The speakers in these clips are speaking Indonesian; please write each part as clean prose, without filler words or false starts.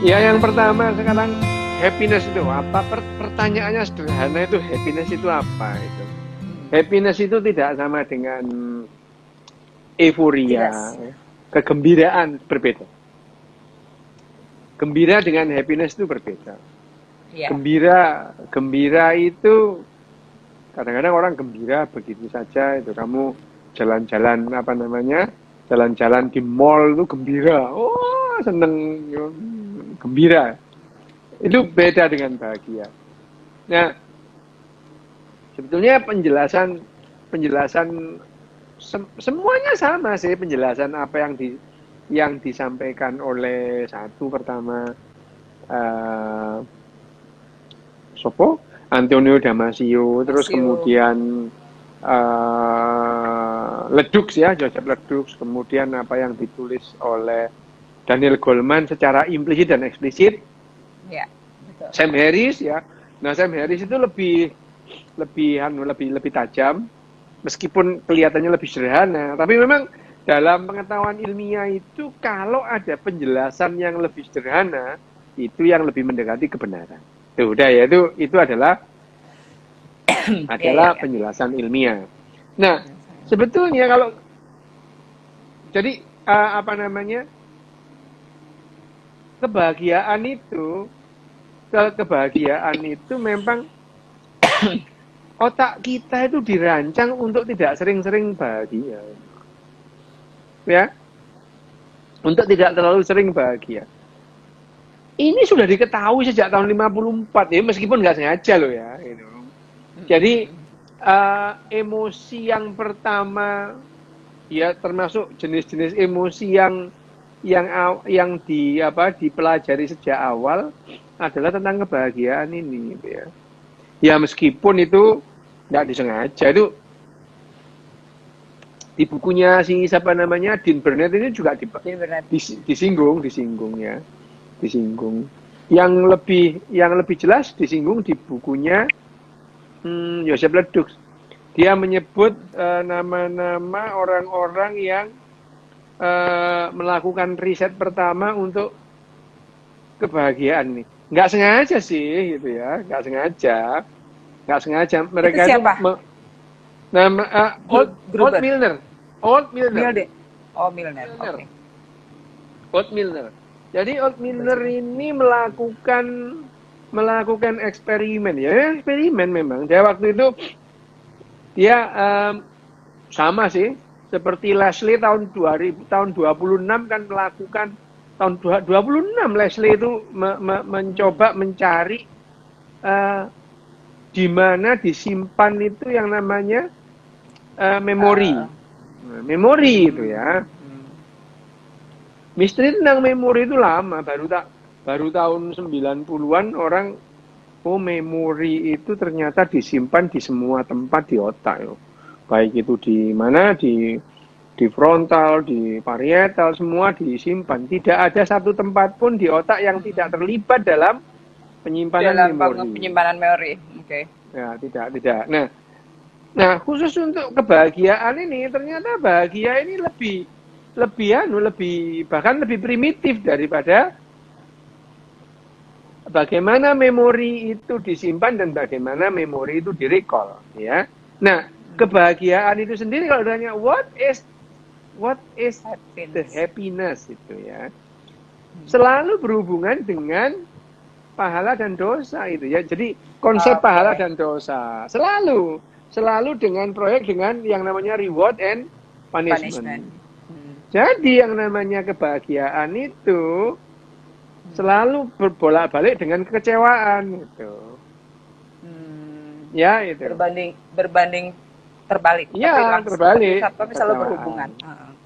Ya, yang pertama sekarang happiness itu apa? Pertanyaannya sederhana itu happiness itu apa itu? Happiness itu tidak sama dengan euforia, Jelas. kegembiraan berbeda. Gembira dengan happiness itu berbeda. Ya. Gembira itu kadang-kadang orang gembira begitu saja itu kamu jalan-jalan apa namanya? Jalan-jalan di mall itu gembira. Oh, seneng gembira. Itu beda dengan bahagia. Nah, sebetulnya penjelasan semuanya sama sih penjelasan apa yang disampaikan oleh satu pertama uh, Sopo Antonio Damasio, terus Masih. kemudian Ledux ya, Joseph Ledux, kemudian apa yang ditulis oleh Daniel Goleman secara implisit dan eksplisit, Ya, betul. Sam Harris ya. Nah, Sam Harris itu lebih tajam, meskipun kelihatannya lebih sederhana, tapi memang dalam pengetahuan ilmiah itu kalau ada penjelasan yang lebih sederhana, itu yang lebih mendekati kebenaran. Tuh, udah ya, itu adalah Ya, ya, ya. penjelasan ilmiah. Nah, sebetulnya kalau jadi apa namanya kebahagiaan itu memang otak kita itu dirancang untuk tidak sering-sering bahagia, ya, untuk tidak terlalu sering bahagia. Ini sudah diketahui sejak tahun 54 ya, meskipun nggak sengaja loh ya. Gitu. Jadi emosi yang pertama ya termasuk jenis-jenis emosi yang dipelajari sejak awal adalah tentang kebahagiaan ini, gitu ya. Ya meskipun itu nggak disengaja itu di bukunya si siapa namanya Dean Burnett ini juga disinggung ya, disinggung. Yang lebih jelas disinggung di bukunya Joseph Ledux. Dia menyebut nama-nama orang-orang yang melakukan riset pertama untuk kebahagiaan nih. Nggak sengaja sih, gitu ya, nggak sengaja. Itu Mereka itu siapa? nama Old Gruber. Milner, Old Milner, Milde. Oh, Milner. Milner, Oke. Old Milner. Jadi Old Milner ini melakukan eksperimen ya, eksperimen memang. Dia waktu itu dia sama sih seperti Leslie tahun 2000 tahun 26 kan melakukan tahun 26 Leslie itu mencoba mencari di mana disimpan itu yang namanya memori. Memori itu ya. Misteri tentang memori itu lama, baru tahun 90-an orang memori itu ternyata disimpan di semua tempat di otak yo. Baik itu di mana di frontal, di parietal, semua disimpan. Tidak ada satu tempat pun di otak yang tidak terlibat dalam penyimpanan Dalam memori. penyimpanan memori. Oke. Ya, tidak. Nah, khusus untuk kebahagiaan ini ternyata bahagia ini lebih bahkan lebih primitif daripada bagaimana memori itu disimpan dan bagaimana memori itu direcall, ya. Nah, kebahagiaan itu sendiri kalau ditanya what is the Happiness. happiness itu ya, selalu berhubungan dengan pahala dan dosa itu ya. Jadi konsep pahala Oke. dan dosa selalu dengan proyek dengan yang namanya reward and Punishment. punishment. Jadi yang namanya kebahagiaan itu selalu berbolak-balik dengan kekecewaan gitu. Ya itu. Berbanding terbalik. Ya terbalik. Tapi selalu berhubungan.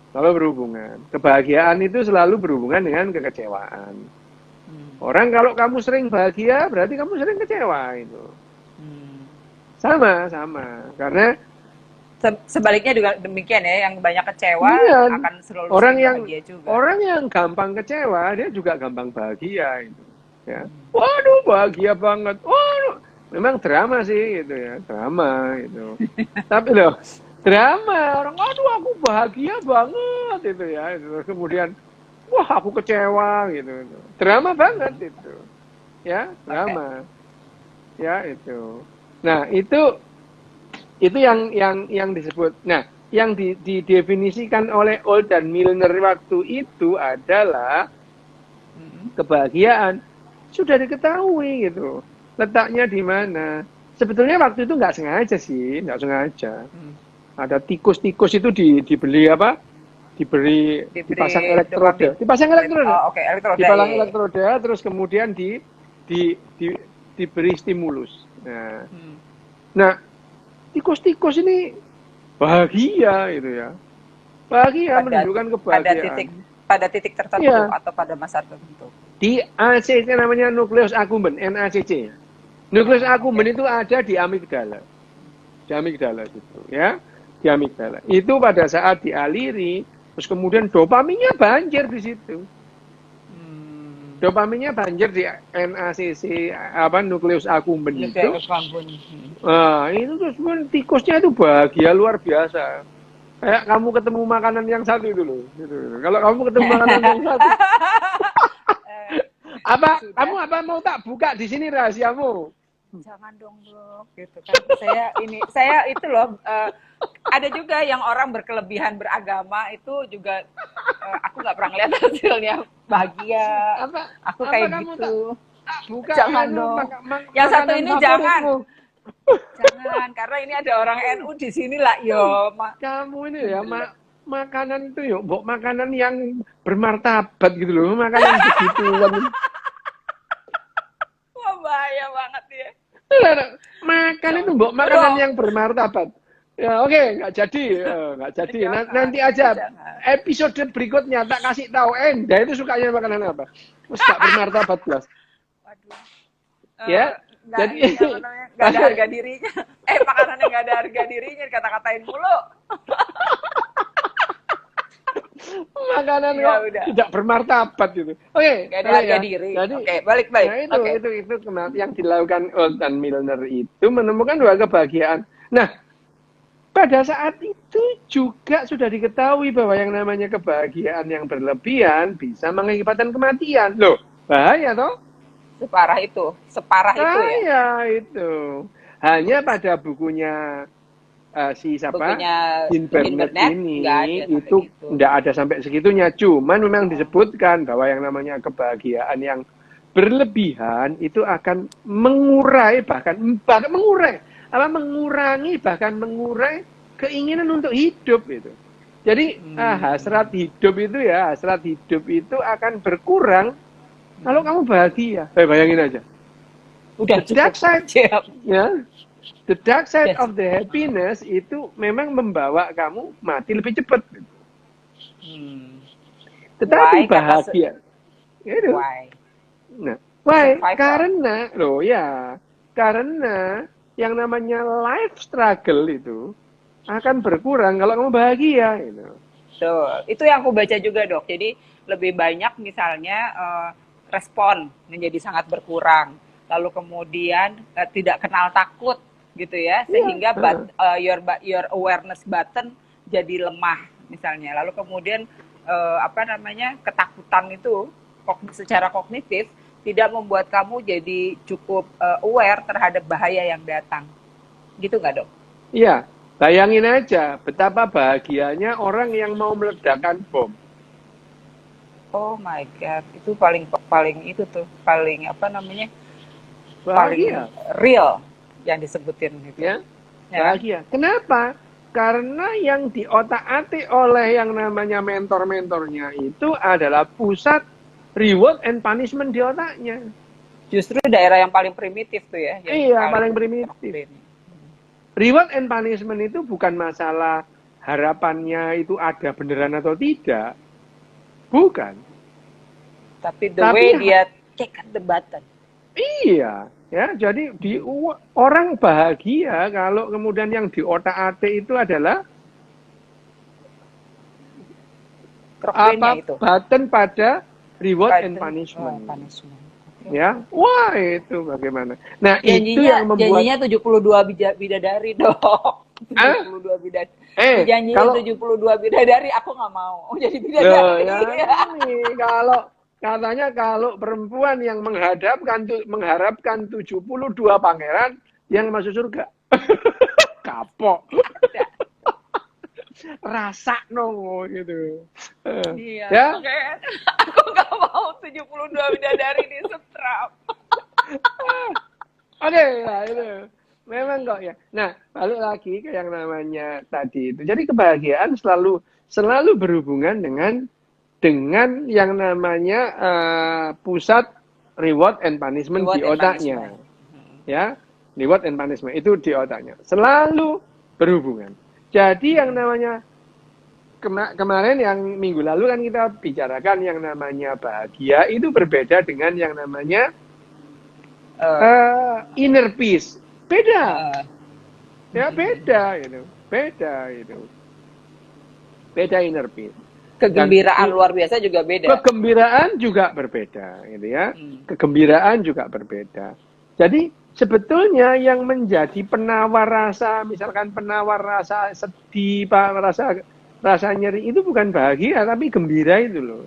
Selalu berhubungan. Kebahagiaan itu selalu berhubungan dengan kekecewaan. Orang kalau kamu sering bahagia berarti kamu sering kecewa itu. Sama. Karena sebaliknya juga demikian ya, yang banyak kecewa iya, akan selalu bahagia juga. Orang yang gampang kecewa dia juga gampang bahagia itu. Ya. Waduh bahagia banget. Waduh, memang drama sih gitu ya, drama itu. Tapi loh, drama orang, waduh aku bahagia banget itu ya. Itu. Kemudian wah aku kecewa gitu. Drama banget itu. Ya, drama. Ya, itu. Nah, itu yang disebut. Nah, yang didefinisikan oleh Old dan Milner waktu itu adalah kebahagiaan. Sudah diketahui gitu. Letaknya di mana. Sebetulnya waktu itu nggak sengaja sih, nggak sengaja. Ada tikus-tikus itu dibeli apa? Dipasang elektroda. Dipasang elektroda. Oh, oke, elektroda. Dipasang elektroda, terus kemudian diberi stimulus. Nah, tikus-tikus ini bahagia gitu ya. Bahagia menunjukkan kebahagiaan. Pada titik tertentu atau pada masa tertentu. Di ACC namanya nukleus accumbens, NACC. Nukleus accumbens itu ada di amigdala. Di amigdala gitu ya. Di amigdala. Itu pada saat dialiri, terus kemudian dopaminnya banjir di situ. Dopaminnya banjir di NACC nukleus accumbens itu. Nah, itu terus tikusnya itu bahagia luar biasa. Kayak kamu ketemu makanan yang satu itu loh. Gitu. Kalau kamu ketemu makanan yang satu. Kamu mau tak buka di sini rahasiamu? Jangan dong dok, gitu kan. Saya itu loh. Ada juga yang orang berkelebihan beragama itu juga aku nggak pernah lihat hasilnya bahagia. Aku kayak gitu. Buka jangan dong. Yang satu ini jangan. Jangan, karena ini ada orang NU di sini lah, yo. Kamu ini ya, makanan itu yo, makanan yang bermartabat gitu loh, makanan begitu. Wah, bahaya banget ya. Makan itu makanan yang bermartabat. Ya oke, nggak jadi. Nanti aja episode berikutnya tak kasih tahu Enda itu sukanya makanan apa. Terus tak bermartabat plus. Waduh. Ya. Jadi nggak ada harga dirinya. Makanannya nggak ada harga dirinya, kata-katain mulu. Makanan tidak bermartabat gitu. Oke, nggak ada harga diri. Oke, balik. Nah, itu yang dilakukan Old dan Milner itu menemukan dua kebahagiaan. Nah, pada saat itu juga sudah diketahui bahwa yang namanya kebahagiaan yang berlebihan bisa mengakibatkan kematian. Loh, bahaya toh? Separah itu ya? Iya, itu. Hanya pada bukunya si siapa? Dean Burnett ini itu tidak ada sampai segitunya. Cuman memang disebutkan bahwa yang namanya kebahagiaan yang berlebihan itu akan mengurangi keinginan untuk hidup itu. Jadi hasrat hidup itu akan berkurang kalau kamu bahagia. Bayangin aja. Udah the dark side of the happiness itu memang membawa kamu mati lebih cepat. Tetapi bahagia. Why? Nah, why? Karena yang namanya life struggle itu akan berkurang kalau kamu bahagia. Gitu. Itu yang aku baca juga dok. Jadi lebih banyak misalnya respon menjadi sangat berkurang. Lalu kemudian tidak kenal takut gitu ya, sehingga your awareness button jadi lemah misalnya. Lalu kemudian ketakutan itu secara kognitif tidak membuat kamu jadi cukup aware terhadap bahaya yang datang. Gitu nggak dok? Iya, bayangin aja betapa bahagianya orang yang mau meledakkan bom. Oh my god, itu paling bahagia. Paling real yang disebutin gitu. Ya, bahagia. Kenapa? Karena yang diotak-atik oleh yang namanya mentor-mentornya itu adalah pusat reward and punishment di otaknya. Justru daerah yang paling primitif tuh ya. Iya, paling primitif. Reward and punishment itu bukan masalah harapannya itu ada beneran atau tidak. Bukan. Tapi way dia check the button. Iya, ya. Jadi orang bahagia kalau kemudian yang di otak-atik itu adalah button pada reward and punishment. Okay. Ya, wah itu bagaimana. Nah, itu yang membuat janjinya 72 bidadari dong. Ah? 72 bidadari. Dijanjiin Kalau 72 bidadari, aku nggak mau jadi loh, bidadari. ya ini kalau katanya kalau perempuan yang mengharapkan 72 pangeran yang masuk surga. Kapok. Ya. Rasa no gitu. Iya, Ya, makanya aku nggak mau 72 bidadari di setrap. oke lah itu. Memang kok ya. Nah, balik lagi ke yang namanya tadi itu. Jadi kebahagiaan selalu berhubungan dengan yang namanya pusat reward and punishment Reward di and otaknya. punishment. Ya, reward and punishment itu di otaknya. Selalu berhubungan. Jadi yang namanya kemarin yang minggu lalu kan kita bicarakan yang namanya bahagia itu berbeda dengan yang namanya inner peace. Beda. Ya beda gitu. Beda itu. Beda inner peace. Kegembiraan Dan luar biasa juga beda. kegembiraan juga berbeda gitu ya. Kegembiraan juga berbeda. Jadi sebetulnya yang menjadi penawar rasa, misalkan penawar rasa sedih, rasa nyeri itu bukan bahagia tapi gembira itu loh.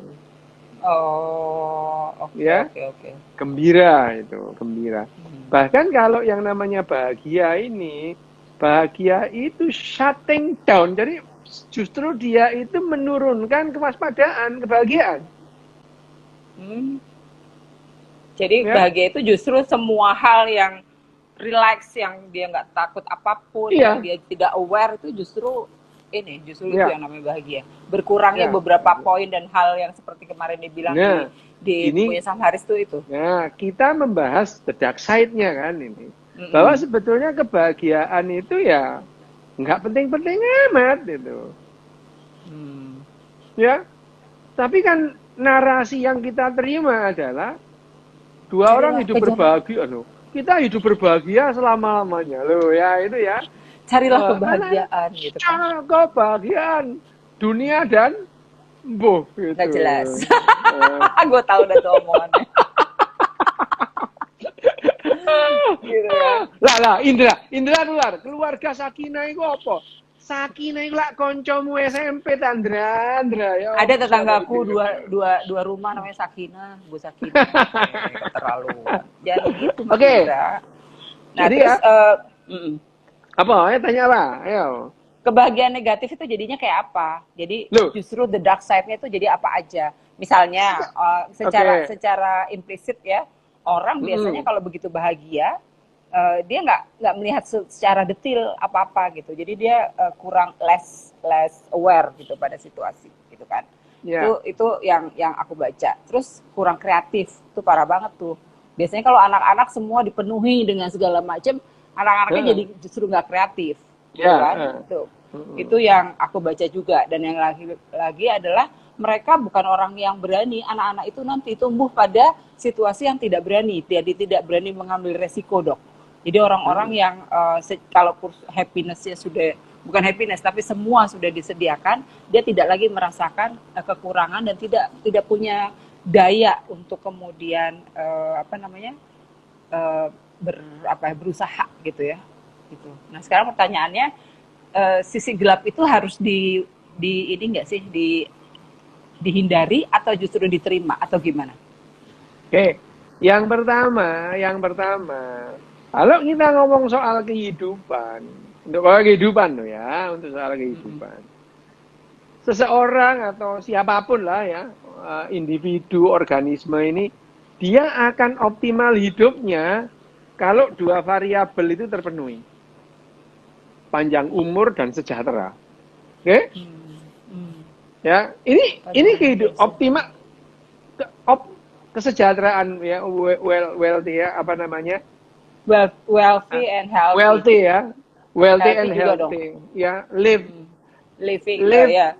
Oh, oke, Ya, oke. gembira itu, gembira. Bahkan kalau yang namanya bahagia itu shutting down. Jadi justru dia itu menurunkan kewaspadaan, kebahagiaan. Jadi Ya, bahagia itu justru semua hal yang relax, yang dia nggak takut apapun, iya, yang dia tidak aware itu justru itu ya, yang namanya bahagia. Berkurangnya ya. beberapa poin dan hal yang seperti kemarin dibilang Nah, di ini, bukunya Sam Harris itu. nah kita membahas the dark side-nya kan ini. Bahwa sebetulnya kebahagiaan itu ya nggak penting-penting amat gitu. Ya, tapi kan narasi yang kita terima adalah dua orang hidup berbahagia loh. Kita hidup berbahagia selama-lamanya loh ya itu ya. Carilah kebahagiaan gitu kan. Kebahagiaan dunia dan gitu. Nggak jelas. Gue tahu udah tuh omongannya. Gitu ya. Lah Indra keluarga Sakinah itu apa? Sakinah itu lah koncomu SMP Andra ya. Ada tetanggaku dua rumah namanya Sakinah, Bu Sakinah. Terlalu. Jangan gitu Mas Indra. Nah, jadi terus apa? Tanya apa? Ayo. Kebahagiaan negatif itu jadinya kayak apa? Jadi justru the dark side-nya itu jadi apa aja? Misalnya secara implisit ya, orang biasanya kalau begitu bahagia dia nggak melihat secara detail apa-apa gitu. Jadi dia kurang less aware gitu pada situasi gitu kan. Yeah. Itu yang aku baca. Terus kurang kreatif, itu parah banget tuh. Biasanya kalau anak-anak semua dipenuhi dengan segala macam, anak-anaknya jadi justru nggak kreatif, gitu kan? Itu yang aku baca juga. Dan yang lagi adalah mereka bukan orang yang berani. Anak-anak itu nanti tumbuh pada situasi yang tidak berani, jadi tidak berani mengambil resiko, Dok. Jadi orang-orang yang kalau happiness-nya sudah bukan happiness tapi semua sudah disediakan, dia tidak lagi merasakan kekurangan dan tidak punya daya untuk kemudian berusaha gitu ya. Gitu. Nah, sekarang pertanyaannya sisi gelap itu harus di ini enggak sih dihindari atau justru diterima atau gimana? Oke. Yang pertama kalau kita ngomong soal kehidupan, untuk soal kehidupan. Seseorang atau siapapun lah ya, individu, organisme ini, dia akan optimal hidupnya kalau dua variabel itu terpenuhi. Panjang umur dan sejahtera. Oke? Ya, ini kehidupan optimal kesejahteraan ya, wealthy ya, apa namanya? Wealthy and healthy. Wealthy ya. Wealthy and healthy. Ya, living ya.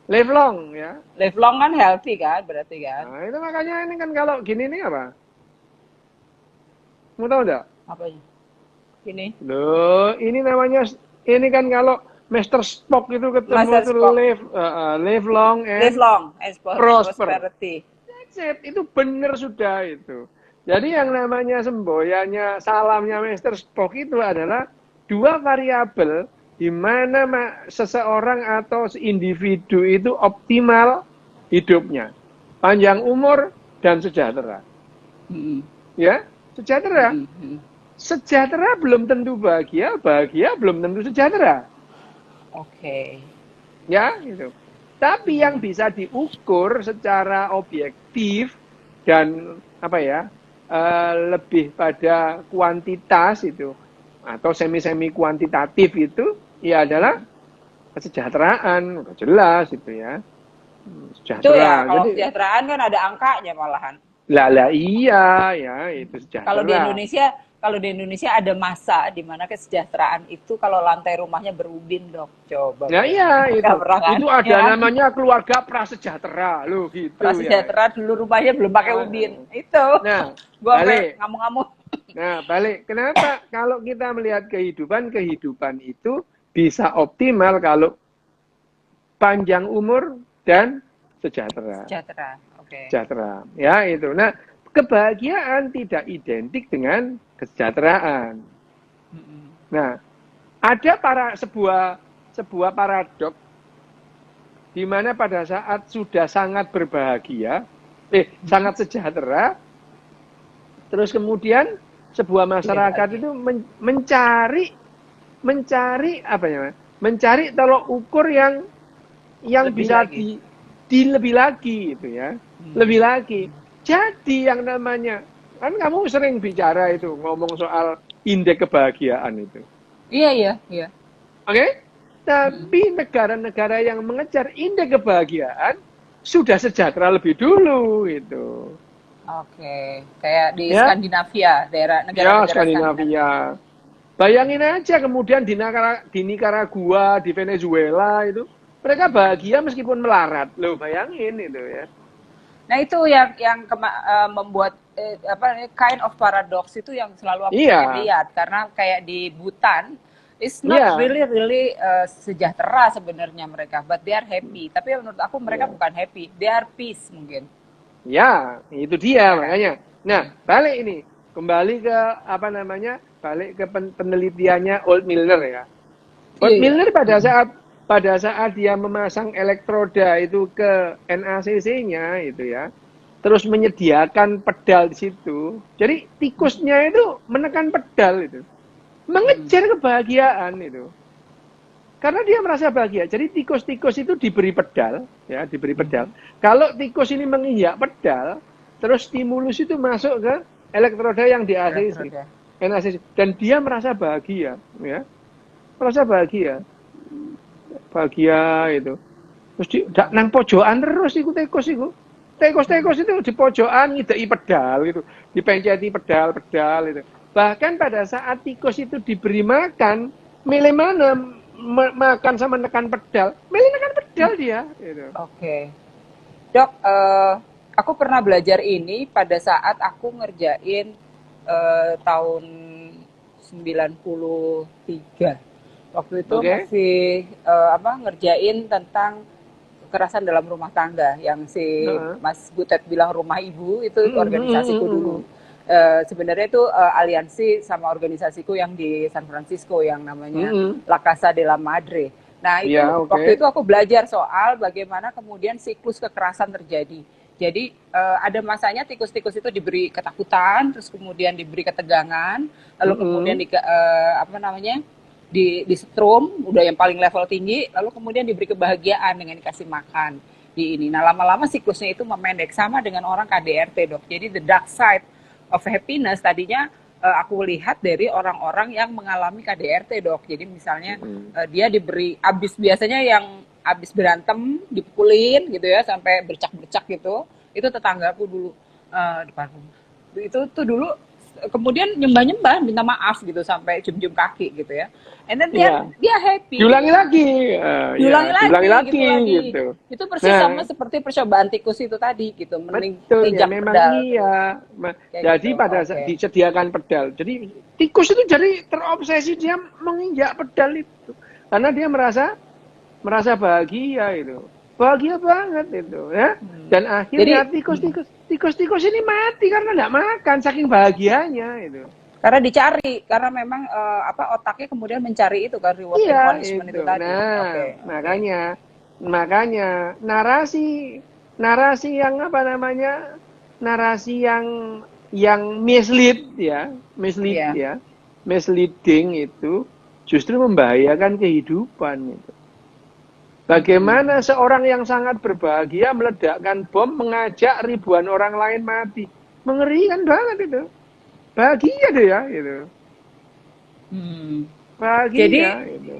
Live long ya. Live long kan healthy kan berarti kan. Nah, itu makanya ini kan kalau gini nih apa? Mau tahu enggak? Apanya? Ini. Loh, ini namanya kan kalau Master Spock itu ketemu itu live long and prosperity. That's it. Itu benar sudah itu. Jadi yang namanya semboyannya, salamnya Master Spock itu adalah dua variabel di mana seseorang atau individu itu optimal hidupnya, panjang umur dan sejahtera. Ya, sejahtera. Sejahtera belum tentu bahagia, bahagia belum tentu sejahtera. Oke. Ya, gitu. Tapi yang bisa diukur secara objektif dan lebih pada kuantitas itu atau semi kuantitatif itu ya adalah kesejahteraan, udah jelas itu ya. Itu ya, kalau kesejahteraan kan ada angkanya malahan. Lah iya ya, itu sejahtera. Kalau di Indonesia ada masa di mana kesejahteraan itu kalau lantai rumahnya berubin, Dok. Coba. Nah iya, itu ada namanya keluarga prasejahtera loh gitu. Prasejahtera dulu rumahnya belum pakai ubin. Itu. Nah, gua ngamuk-ngamuk. Nah, balik. Kenapa kalau kita melihat kehidupan itu bisa optimal kalau panjang umur dan sejahtera. Sejahtera. Oke. Sejahtera. Ya, itu. Nah, kebahagiaan tidak identik dengan kesejahteraan. Nah, ada sebuah paradok di mana pada saat sudah sangat berbahagia, sangat sejahtera, terus kemudian sebuah masyarakat itu mencari tolok ukur yang lebih bisa lagi. Lebih lagi gitu ya. Lebih lagi. Jadi yang namanya, kan kamu sering bicara itu, ngomong soal indeks kebahagiaan itu. Iya. Oke? Tapi negara-negara yang mengejar indeks kebahagiaan sudah sejahtera lebih dulu gitu. Oke, kayak di Skandinavia, negara-negara Skandinavia. Bayangin aja kemudian di Nicaragua, di Venezuela itu, mereka bahagia meskipun melarat. Loh, bayangin itu ya. Nah itu yang membuat kind of paradox itu yang selalu aku lihat, karena kayak di Bhutan it's not really sejahtera sebenarnya mereka, but they are happy. Tapi menurut aku mereka bukan happy, they are peace mungkin. Ya, itu dia makanya. Nah, kembali ke balik ke penelitiannya Old Milner ya. Old Milner pada saat dia memasang elektroda itu ke NACC-nya itu ya, terus menyediakan pedal di situ. Jadi tikusnya itu menekan pedal itu, mengejar kebahagiaan itu. Karena dia merasa bahagia. Jadi tikus-tikus itu diberi pedal. Kalau tikus ini menginjak pedal, terus stimulus itu masuk ke elektroda yang di NACC. Dan dia merasa bahagia, ya. Merasa bahagia itu. Terus nang pojokan terus iku tikus iku. Tikus itu di pojokan ngideki pedal gitu. Dipenceti pedal itu. Bahkan pada saat tikus itu diberi makan, milih mana makan sama nekan pedal, milih nekan pedal dia gitu. Oke. Dok, aku pernah belajar ini pada saat aku ngerjain tahun 93. Waktu itu masih ngerjain tentang kekerasan dalam rumah tangga yang si Mas Butet bilang rumah ibu itu organisasiku dulu. Sebenarnya itu aliansi sama organisasiku yang di San Francisco yang namanya La Casa de la Madre. Nah itu waktu itu aku belajar soal bagaimana kemudian siklus kekerasan terjadi. Jadi ada masanya tikus-tikus itu diberi ketakutan, terus kemudian diberi ketegangan, lalu kemudian di setrum, udah yang paling level tinggi, lalu kemudian diberi kebahagiaan dengan dikasih makan di ini. Nah lama-lama siklusnya itu memendek, sama dengan orang KDRT, Dok. Jadi the dark side of happiness tadinya aku lihat dari orang-orang yang mengalami KDRT, Dok. Jadi misalnya dia diberi biasanya yang abis berantem dipukulin gitu ya sampai bercak-bercak gitu, itu tetanggaku dulu depan rumah. Itu tuh dulu kemudian nyembah-nyembah minta maaf gitu sampai cium-cium kaki gitu ya. And then dia happy. Diulangi lagi gitu. Itu persis sama seperti percobaan tikus itu tadi gitu, menginjak pedal. Iya. Jadi pada saat disediakan pedal. Jadi tikus itu jadi terobsesi dia menginjak pedal itu. Karena dia merasa bahagia itu. Bahagia banget itu ya. Dan akhirnya tikus-tikus ini mati karena enggak makan saking bahagianya itu. Karena dicari, karena memang otaknya kemudian mencari itu kan reward and Iya, punishment itu. itu tadi. Oke, Nah, oke. makanya narasi yang apa namanya? Narasi yang Iya. misleading itu justru membahayakan kehidupan itu. Mm-mm. Bagaimana seorang yang sangat berbahagia meledakkan bom mengajak ribuan orang lain mati? Mengerikan banget itu. Bahagia deh ya, gitu. Hmm. Jadi Bahagia itu.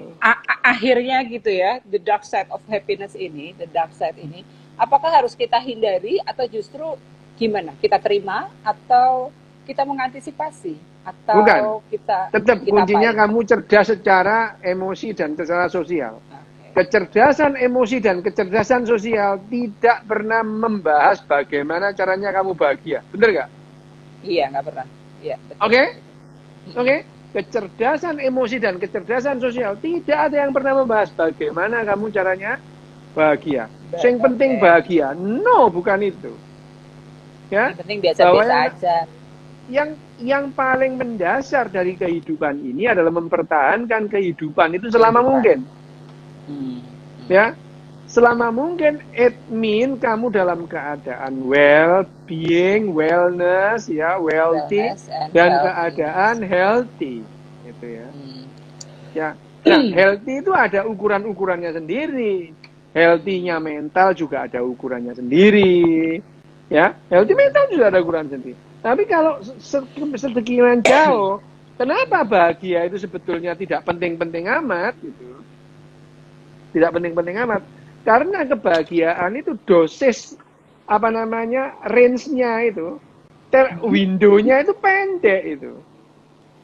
akhirnya gitu ya, the dark side of happiness ini, the dark side ini, apakah harus kita hindari atau justru gimana? Kita terima atau kita mengantisipasi Bukan. atau kita Tetap kita kuncinya apain? kamu cerdas secara emosi dan secara sosial. Oke. Kecerdasan emosi dan kecerdasan sosial tidak pernah membahas bagaimana caranya kamu bahagia. Bener nggak? Iya, nggak pernah. Iya, betul. Oke? Mm-mm. Oke? Kecerdasan emosi dan kecerdasan sosial tidak ada yang pernah membahas bagaimana kamu caranya bahagia. Yang penting Oke. bahagia. No, bukan itu. Ya, Yang penting bahwa biasa-biasa aja. yang paling mendasar dari kehidupan ini adalah mempertahankan kehidupan itu selama Kehidupan. mungkin. Hmm. Ya, selama mungkin it mean kamu dalam keadaan well-being, wellness, ya, wealthy, Wellness and dan healthiness. keadaan healthy, gitu ya. Hmm. Ya, nah healthy itu ada ukuran-ukurannya sendiri. Healthy-nya mental juga ada ukurannya sendiri. Ya, healthy mental juga ada ukuran sendiri. Tapi kalau sedekian jauh, kenapa bahagia itu sebetulnya tidak penting-penting amat, gitu? Tidak penting-penting amat. Karena kebahagiaan itu dosis apa namanya range-nya itu, window-nya itu pendek itu.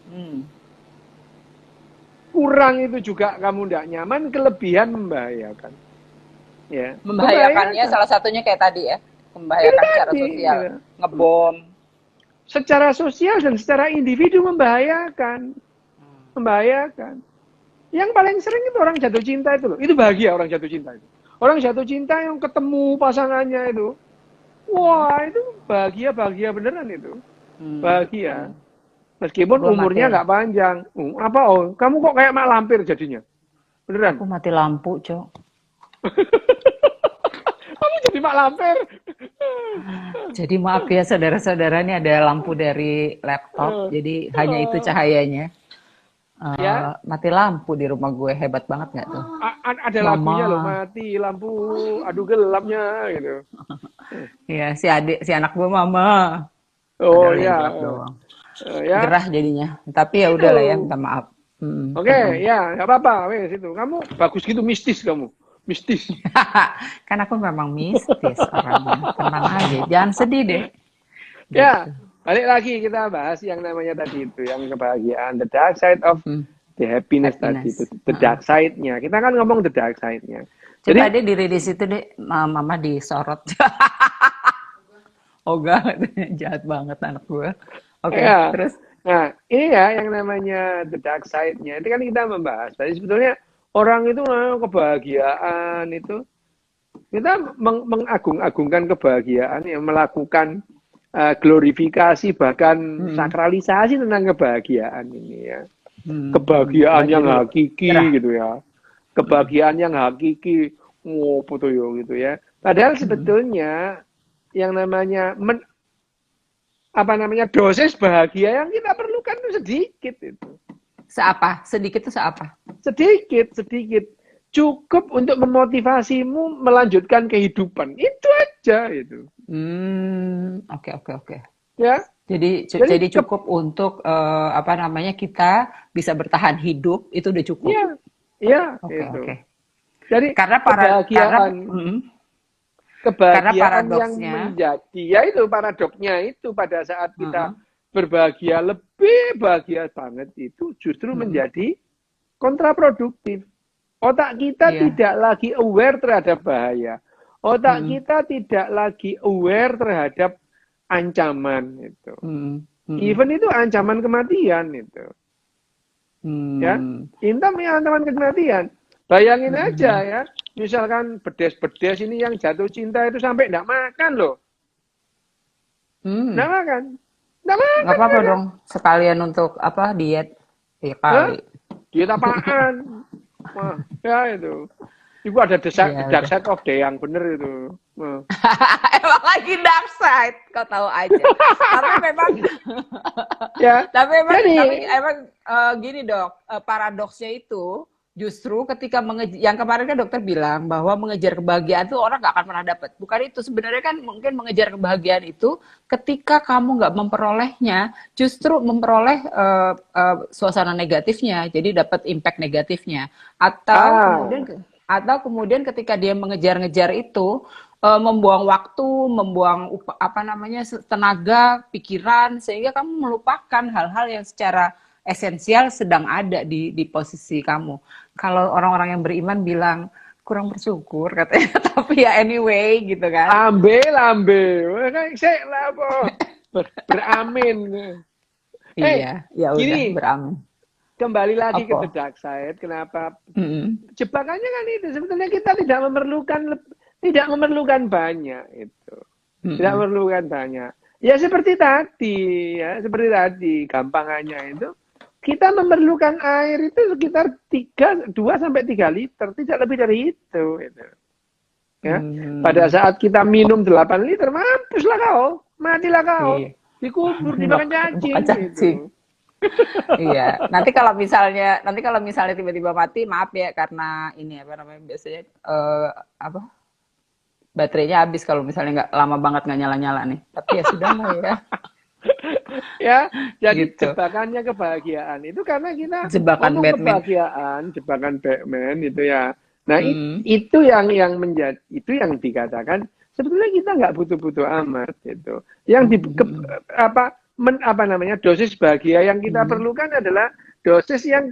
Hmm. Kurang itu juga kamu tidak nyaman, kelebihan membahayakan. Ya, Membahayakannya salah satunya kayak tadi ya, Itu membahayakan secara tadi. sosial, Gitu. ngebom. Secara sosial dan secara individu membahayakan. Membahayakan. Yang paling sering itu orang jatuh cinta itu loh. Itu bahagia orang jatuh cinta itu. Orang jatuh cinta yang ketemu pasangannya itu. Wah, itu bahagia beneran itu. Bahagia. Meskipun Gua mati, umurnya nggak panjang. Apa kamu kok kayak mak lampir jadinya? aku Beneran. mati lampu, Cok. Kamu jadi mak lampir. Jadi maaf ya saudara-saudara, ini ada lampu dari laptop, jadi hanya itu cahayanya. Ya, Mati lampu di rumah gue, hebat banget nggak tuh? ada lagunya loh, Mama, mati lampu, aduh gelapnya gitu. ya si adik, si anak gue mama. Oh Padahal ya ya, gelap doang. ya Gerah jadinya. Tapi ya itu. udahlah ya, minta maaf. Oke, Tenang. ya nggak apa-apa, wes itu. Kamu bagus gitu, mistis kamu, mistis. Kan aku memang mistis orangnya. Tenang aja, jangan sedih deh. Ya, Gitu. balik lagi kita bahas yang namanya tadi itu, yang kebahagiaan, the dark side of Hmm, the happiness tadi itu, happiness. the dark side-nya. Kita kan ngomong the dark side-nya. Coba Jadi, deh diri di situ deh, mama disorot. Oh enggak, jahat banget anak gue. Oke, ya, terus? nah ini ya yang namanya the dark side-nya. Itu kan kita membahas. Tadi sebetulnya orang itu kebahagiaan itu kita mengagung-agungkan kebahagiaan, yang melakukan glorifikasi bahkan Hmm, sakralisasi tentang kebahagiaan ini ya. Apa Kebahagiaan yang dulu? Cerah. hakiki gitu ya. Kebahagiaan yang hakiki, betul ya gitu ya. Padahal sebetulnya yang namanya apa namanya dosis bahagia yang kita perlukan itu sedikit itu. Seapa? Sedikit itu seapa? Sedikit. Cukup untuk memotivasimu melanjutkan kehidupan. Itu aja itu. Oke, oke, oke. Ya. Jadi Jadi cukup untuk apa namanya kita bisa bertahan hidup itu udah cukup. ya, ya Oke, itu. oke. Jadi Karena kebahagiaan kebahagiaan yang paradoksnya, menjadi ya itu paradoksnya itu pada saat kita heeh, berbahagia lebih bahagia banget itu justru mm, menjadi kontraproduktif. Otak kita iya, tidak lagi aware terhadap bahaya. Otak mm, kita tidak lagi aware terhadap ancaman itu. mm, mm, Even itu ancaman kematian itu. Ya, mm, Intam ya ancaman kematian. Bayangin aja mm, ya, misalkan bedes-bedes ini yang jatuh cinta itu sampai enggak makan loh. mm, Enggak makan. Nggak Nggak makan apa-apa mereka. dong. Sekalian untuk apa diet. Ya Hah? kali. Diet apaan? Wah, ya itu. Itu ada Iya the dark udah. side of the yang bener itu. Wah. Emang lagi dark side, kau tahu aja. Tapi memang, Ya, tapi jadi emang gini dok, paradoksnya itu justru ketika yang kemarin kan dokter bilang bahwa mengejar kebahagiaan itu orang nggak akan pernah dapat. Bukan itu sebenarnya kan mungkin mengejar kebahagiaan itu ketika kamu nggak memperolehnya, justru memperoleh suasana negatifnya, jadi dapat impact negatifnya. ah Atau kemudian ketika dia mengejar-ngejar itu membuang waktu, membuang apa namanya tenaga, pikiran sehingga kamu melupakan hal-hal yang secara esensial sedang ada di posisi kamu. Kalau orang-orang yang beriman bilang kurang bersyukur katanya, tapi ya anyway gitu kan. lambe lambe. Wah, kan saya lah apa? Beramin. Iya, ya udah Gini, beramin. kembali lagi ke Apa? the dark side. Kenapa Mm-mm. jebakannya kan itu sebetulnya kita tidak memerlukan banyak itu. Tidak Mm-mm. memerlukan banyak. Ya seperti tadi, seperti tadi gampangannya itu kita memerlukan air itu sekitar 2 sampai 3 liter, tidak lebih dari itu. Gitu. Ya, pada Hmm. saat kita minum 8 liter, mampuslah kau, matilah kau, Iya. dikubur dimakan Bukan cacing cacing. gitu. Iya, nanti kalau misalnya tiba-tiba mati, maaf ya karena ini apa namanya biasanya apa baterainya habis kalau misalnya nggak lama banget nggak nyala-nyala nih. Tapi ya sudah lah ya, Ya, jadi gitu. jebakannya kebahagiaan itu karena kita Jebakan ngomong Batman. kebahagiaan, jebakan Batman itu ya. Nah, Hmm. itu yang menjadi itu yang dikatakan sebetulnya kita nggak butuh-butuh amat gitu. Yang di Hmm. apa namanya dosis bahagia yang kita Hmm. perlukan adalah dosis yang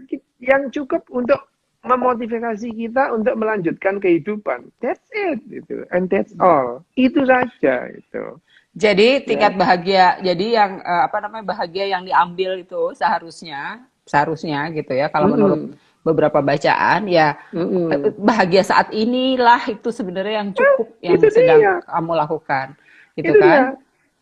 cukup untuk memotivasi kita untuk melanjutkan kehidupan. That's it gitu. And that's all. Itu saja itu. Jadi Ya. tingkat bahagia, jadi yang apa namanya bahagia yang diambil itu seharusnya gitu ya. Kalau menurut Mm-mm. beberapa bacaan ya Mm-mm. bahagia saat inilah itu sebenarnya yang cukup yang Itu sedang dia, kamu lakukan, gitu itu kan? dia.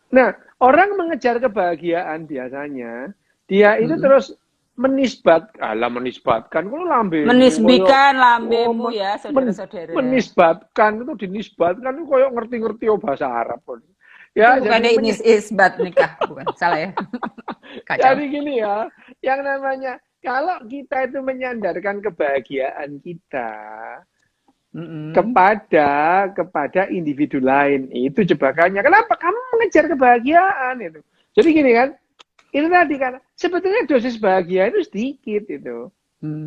Nah, orang mengejar kebahagiaan biasanya, dia itu Mm-mm. terus menisbatkan, kalau lambemu, koyo, Menisbikan oh, lambemu ya, saudara-saudara. menisbatkan, itu dinisbatkan, itu koyo ngerti-ngerti oh, bahasa Arab. Itu Ya, jadi bukannya isbat nikah, bukan? Salah ya? Kacau. jadi gini ya, yang namanya, kalau kita itu menyandarkan kebahagiaan kita, Mm-mm. kepada individu lain. Itu jebakannya. Kenapa kamu mengejar kebahagiaan itu? Jadi gini kan, itu tadi kan sebetulnya dosis bahagia itu sedikit itu.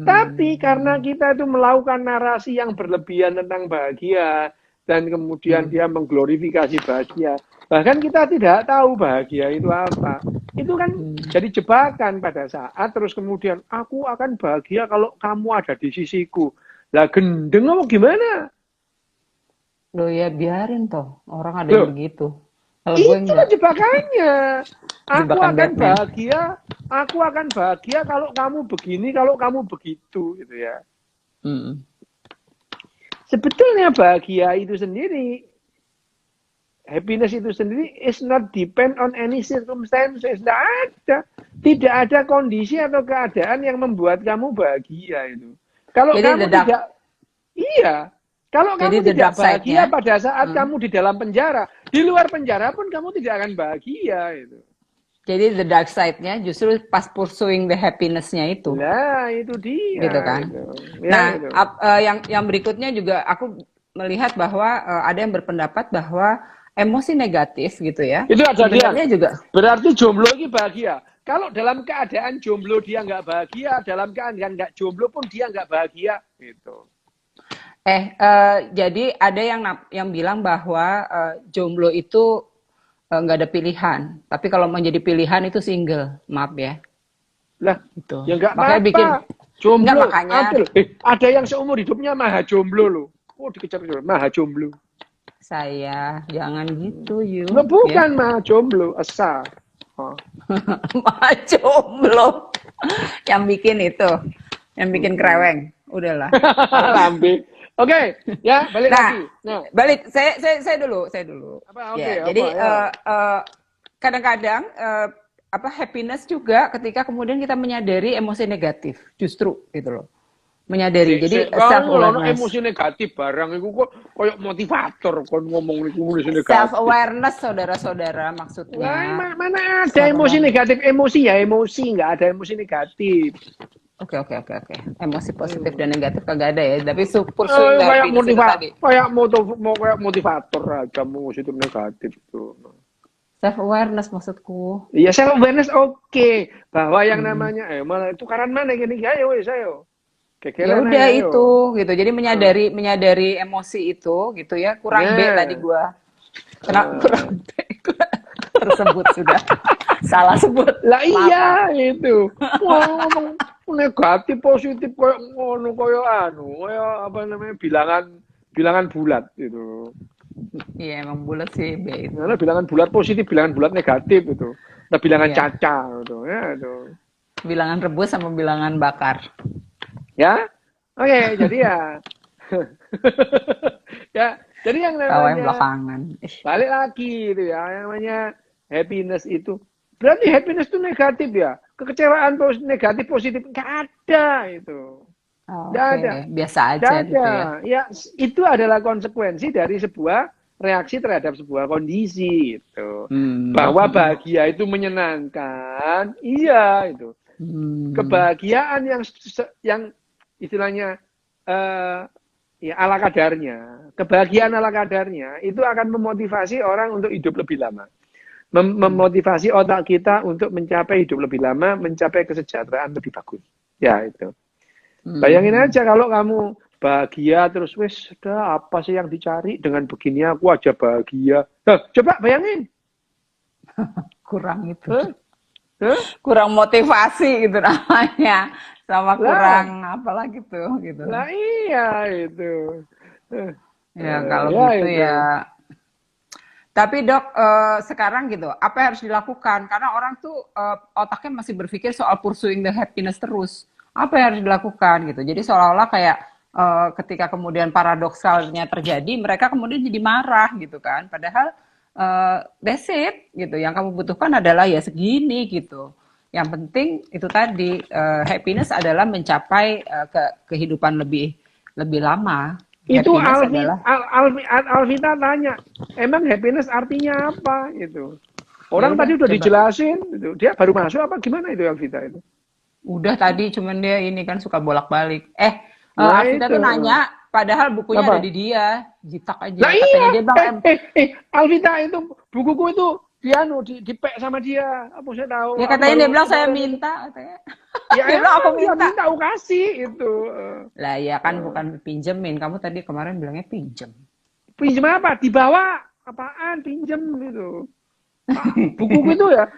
Tapi karena Hmm. kita itu melakukan narasi yang berlebihan tentang bahagia dan kemudian Hmm. dia mengglorifikasi bahagia, bahkan kita tidak tahu bahagia itu apa. Itu kan Hmm. jadi jebakan pada saat terus kemudian aku akan bahagia kalau kamu ada di sisiku. Lah gendeng apa gimana? Loh ya biarin toh, orang ada yang Loh, begitu. Kalau gue itu enggak, jebakannya. Aku jebakan akan Batman. bahagia, aku akan bahagia kalau kamu begini, kalau kamu begitu, gitu ya. Hmm. Sebetulnya bahagia itu sendiri, happiness itu sendiri is not depend on any circumstances. Tidak ada. Tidak ada kondisi atau keadaan yang membuat kamu bahagia itu. Kalau Jadi the kamu dark, tidak, iya. Kalau jadi kamu the tidak dark bahagia side-nya, pada saat hmm. kamu di dalam penjara, di luar penjara pun kamu tidak akan bahagia itu. Jadi the dark side-nya justru pas pursuing the happiness-nya itu, Nah, itu dia gitu kan? itu. Ya Nah, itu. yang berikutnya juga aku melihat bahwa ada yang berpendapat bahwa emosi negatif gitu ya, Itu ada dia. sebenarnya juga Berarti jomblo ini bahagia. Kalau dalam keadaan jomblo dia nggak bahagia, dalam keadaan nggak jomblo pun dia nggak bahagia. Gitu. jadi ada yang bilang bahwa jomblo itu nggak ada pilihan. Tapi kalau menjadi pilihan itu single, maaf ya. Lah, Itu. ya nggak Makanya bikin, apa-apa. nggak Jomblo. makanya Ada yang seumur hidupnya maha jomblo loh. Oh, dikejar-kejar. Maha jomblo. saya jangan gitu Nggak, you, ya. bukan maha jomblo. Asa. Oh. Mah jomblo. Yang bikin itu, yang bikin kreweng. Udahlah. Lambe. Oke, ya balik Nah, lagi. Nah, balik saya dulu. apa? Oke, Ya, apa jadi ya? kadang-kadang happiness juga ketika kemudian kita menyadari emosi negatif, justru gitu loh. Menyadari. Jadi self Kalau awareness. emosi negatif barang itu kok kayak motivator kon ngomong emosi Self negatif. awareness saudara-saudara Wah, maksudnya. mana ada Self emosi awareness. negatif? Emosi ya emosi, nggak ada emosi negatif. Oke. Emosi positif dan negatif kagak ada ya. Tapi pursuing the Kayak happiness itu tadi. kayak motivator aja positif negatif tuh. Self awareness maksudku. Iya self awareness oke. Bahwa yang Hmm. namanya malah tukaran mana gini ayo wis ayo. Ya Kekelan udah ayo. itu gitu. Jadi Eh, menyadari emosi itu gitu ya. Kurang B tadi Nah, gua. Kena eh. kurang B tersebut sudah. Salah sebut. Lah Maaf. iya itu. Wah, ngomong negatif positif koyo ngono koyo koyo apa namanya bilangan bulat gitu. Iya emang bulat sih B itu. Karena bilangan bulat positif, bilangan bulat negatif itu. Nah, bilangan Iya. caca gitu ya itu. Bilangan rebus sama bilangan bakar. Ya. Oke, jadi ya ya, jadi yang Tawain namanya belakangan. Ih, balik lagi itu ya, yang namanya happiness itu. Berarti happiness itu negatif ya. Kekecewaan negatif positif nggak ada itu. Nggak oke. ada. Biasa Nggak aja ada. gitu ya. Ya, itu adalah konsekuensi dari sebuah reaksi terhadap sebuah kondisi itu. Hmm. Bahwa bahagia itu menyenangkan, iya itu. Hmm. Kebahagiaan yang istilahnya eh, ya ala kadarnya, kebahagiaan ala kadarnya itu akan memotivasi orang untuk hidup lebih lama. Hmm. Memotivasi otak kita untuk mencapai hidup lebih lama, mencapai kesejahteraan lebih bagus. Ya itu. Bayangin Hmm. aja kalau kamu bahagia terus wes sudah apa sih yang dicari dengan begini aku aja bahagia. Coba bayangin. Kurang itu. Hah? Hah? Kurang motivasi gitu namanya. Sama Lah, kurang apa lagi tuh gitu. lah iya itu. Eh, Ya kalau ya gitu itu. ya. Tapi dok, sekarang gitu, apa yang harus dilakukan? Karena orang tuh otaknya masih berpikir soal pursuing the happiness terus. Apa yang harus dilakukan gitu? Jadi seolah-olah kayak ketika kemudian paradoksalnya terjadi, mereka kemudian jadi marah gitu kan. Padahal that's it gitu. Yang kamu butuhkan adalah ya segini gitu. Yang penting itu tadi happiness adalah mencapai kehidupan lebih lebih lama. Itu Happiness adalah Alvita tanya, emang happiness artinya apa itu? ya Orang udah tadi udah coba. dijelasin, gitu. Dia baru masuk apa gimana itu Alvita itu? Udah tadi cuman dia ini kan suka bolak-balik. Nah Alvita itu tuh nanya, padahal bukunya ada apa? di dia. Jitak Lah aja. iya, Katanya dia bang, Alvita itu bukuku itu di pack sama dia. Apa saya tahu? ya Aku katanya baru dia bilang saya kemarin itu. minta. Katanya. Ya Dia bilang aku emang dia minta. minta aku kasih itu. Lah ya kan Eh, bukan pinjemin. Kamu tadi kemarin bilangnya pinjem. Pinjam apa? Dibawa apaan? Pinjam itu. Bukuku itu ya,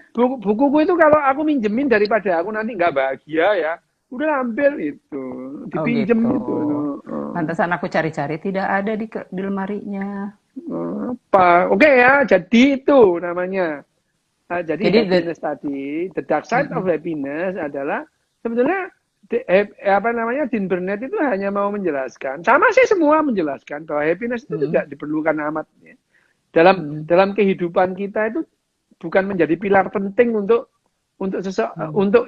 bukuku itu kalau aku minjemin daripada aku nanti nggak bahagia ya, udah ambil itu, Oh dipinjem gitu. itu. Pantesan aku cari-cari tidak ada di lemarinya. Apa? Oke ya, jadi itu namanya. Nah, jadi Jadi happiness tadi, the dark side of happiness adalah sebetulnya apa namanya Dean Burnett itu hanya mau menjelaskan, sama sih semua menjelaskan bahwa happiness itu tidak diperlukan amat. Ya. Dalam kehidupan kita itu bukan menjadi pilar penting untuk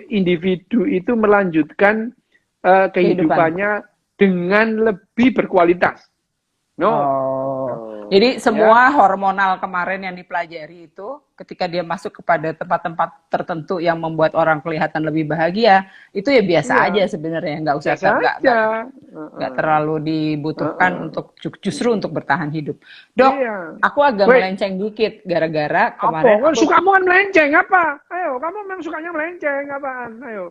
individu itu melanjutkan kehidupan. kehidupannya dengan lebih berkualitas. No. Oh, Oh, jadi ya. semua hormonal kemarin yang dipelajari itu ketika dia masuk kepada tempat-tempat tertentu yang membuat orang kelihatan lebih bahagia, itu ya biasa Iya, aja sebenarnya, nggak usah biasa aja. nggak terlalu dibutuhkan untuk justru untuk bertahan hidup. Dok, Iya. aku agak Wait, melenceng dikit gara-gara apa? kemarin Kan aku sukamu kan melenceng apa? Ayo, kamu memang sukanya melenceng apaan? Ayo.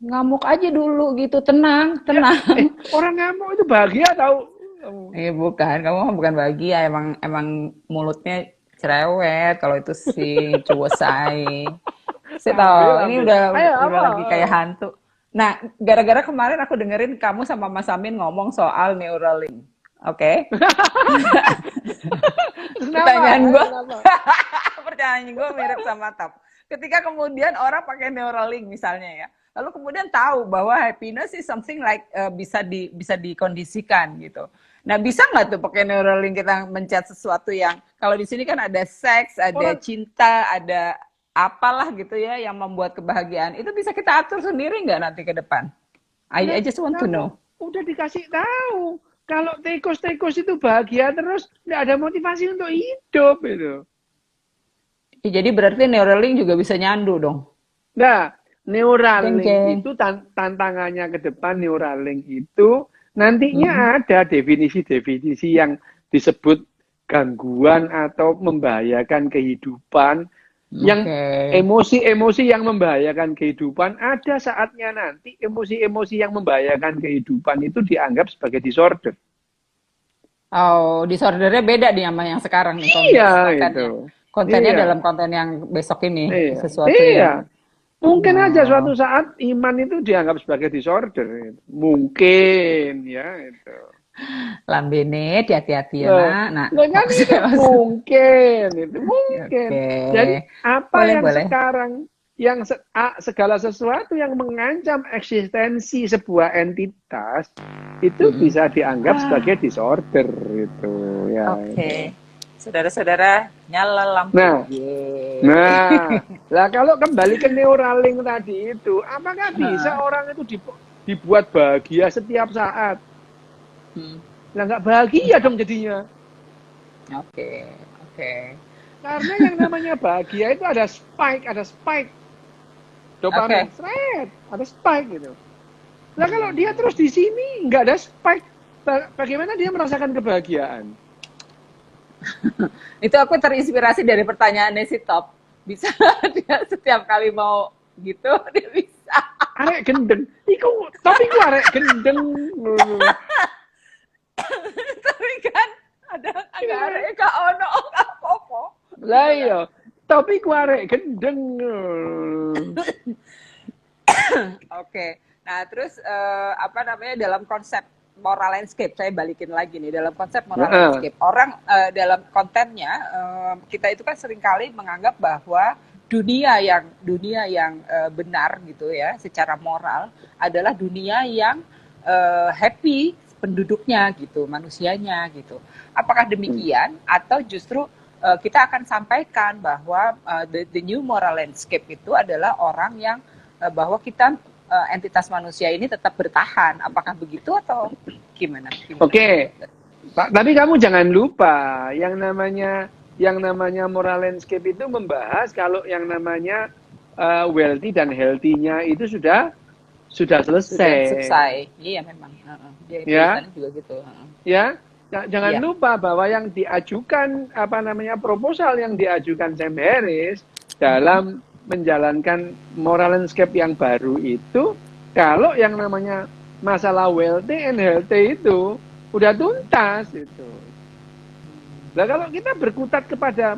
ngamuk aja dulu gitu, tenang, Ya, tenang. orang ngamuk itu bahagia tahu. Bukan, kamu mah bukan bahagia, emang emang mulutnya cerewet kalau itu sih cowok saya. Saya tahu, Ambil, ini ambil. Ayo, udah apa? lagi kayak hantu. Nah, gara-gara kemarin aku dengerin kamu sama Mas Amin ngomong soal Neuralink. Oke. Kenapa? Pertanyaan Ayo, gue, kenapa? pertanyaan gue mirip sama Tap. Ketika kemudian orang pakai Neuralink misalnya ya, lalu kemudian tahu bahwa happiness is something like bisa dikondisikan gitu. Nah, bisa nggak tuh pakai Neuralink kita mencet sesuatu yang kalau di sini kan ada seks, ada Orang cinta, ada apalah gitu ya yang membuat kebahagiaan itu bisa kita atur sendiri nggak nanti ke depan? I Nah, just want to kamu know. udah dikasih tahu. Kalau tikus-tikus itu bahagia terus, nggak ada motivasi untuk hidup itu. Ya, jadi berarti Neuralink juga bisa nyandu dong. Nah, Jeng Neuralink jeng. itu tantangannya ke depan Neuralink itu Mm-mm. nantinya ada definisi-definisi yang disebut gangguan atau membahayakan kehidupan, yang Oke. emosi-emosi yang membahayakan kehidupan, ada saatnya nanti emosi-emosi yang membahayakan kehidupan itu dianggap sebagai disorder. Oh, disordernya beda nih sama yang sekarang nih Iya itu. kontennya. Kontennya Iya. dalam konten yang besok ini Iya. sesuatu Iya. yang Mungkin aja oh, suatu saat iman itu dianggap sebagai disorder. Mungkin ya itu. lambene hati-hati ya Loh, nak. Nak, loh kan itu maksud- mungkin, itu mungkin. Oke. Jadi apa Boleh, yang boleh. sekarang, segala sesuatu yang mengancam eksistensi sebuah entitas itu Mm-mm. bisa dianggap sebagai disorder itu ya itu. Oke. Saudara-saudara, nyala lampu. Nah, Yeay. nah, lah kalau kembali ke Neuralink tadi itu, apakah bisa orang itu dibuat bahagia setiap saat? Hmm. Lah nggak bahagia dong jadinya. Oke, oke. Karena yang namanya bahagia itu ada spike dopamin, Oke. seret, ada spike gitu. Nah kalau dia Hmm. terus di sini nggak ada spike, bagaimana dia merasakan kebahagiaan? Itu aku terinspirasi dari pertanyaannya si Top. Bisa dia setiap kali mau gitu, dia bisa. Arek gendeng, tapi ku arek gendeng. Tapi kan ada agak ada Kak Ono, Kak Popo. Lah iya, tapi ku arek gendeng. Oke. Nah, terus apa namanya dalam konsep moral landscape, saya balikin lagi nih dalam konsep moral Heeh. landscape. Orang dalam kontennya kita itu kan seringkali menganggap bahwa dunia yang benar gitu ya, secara moral adalah dunia yang happy penduduknya gitu, manusianya gitu. Apakah demikian atau justru kita akan sampaikan bahwa the new moral landscape itu adalah orang yang bahwa kita entitas manusia ini tetap bertahan. Apakah begitu atau gimana? Oke, Pak, tapi kamu jangan lupa yang namanya moral landscape itu membahas kalau yang namanya wealthy dan healthy-nya itu sudah Sudah selesai, selesai. Iya memang. Dia ya, tulisannya juga gitu. ya. Jangan Iya. lupa bahwa yang diajukan apa namanya proposal yang diajukan Sam Harris dalam menjalankan moral landscape yang baru itu, kalau yang namanya masalah wealthy and healthy itu udah tuntas itu. Nah kalau kita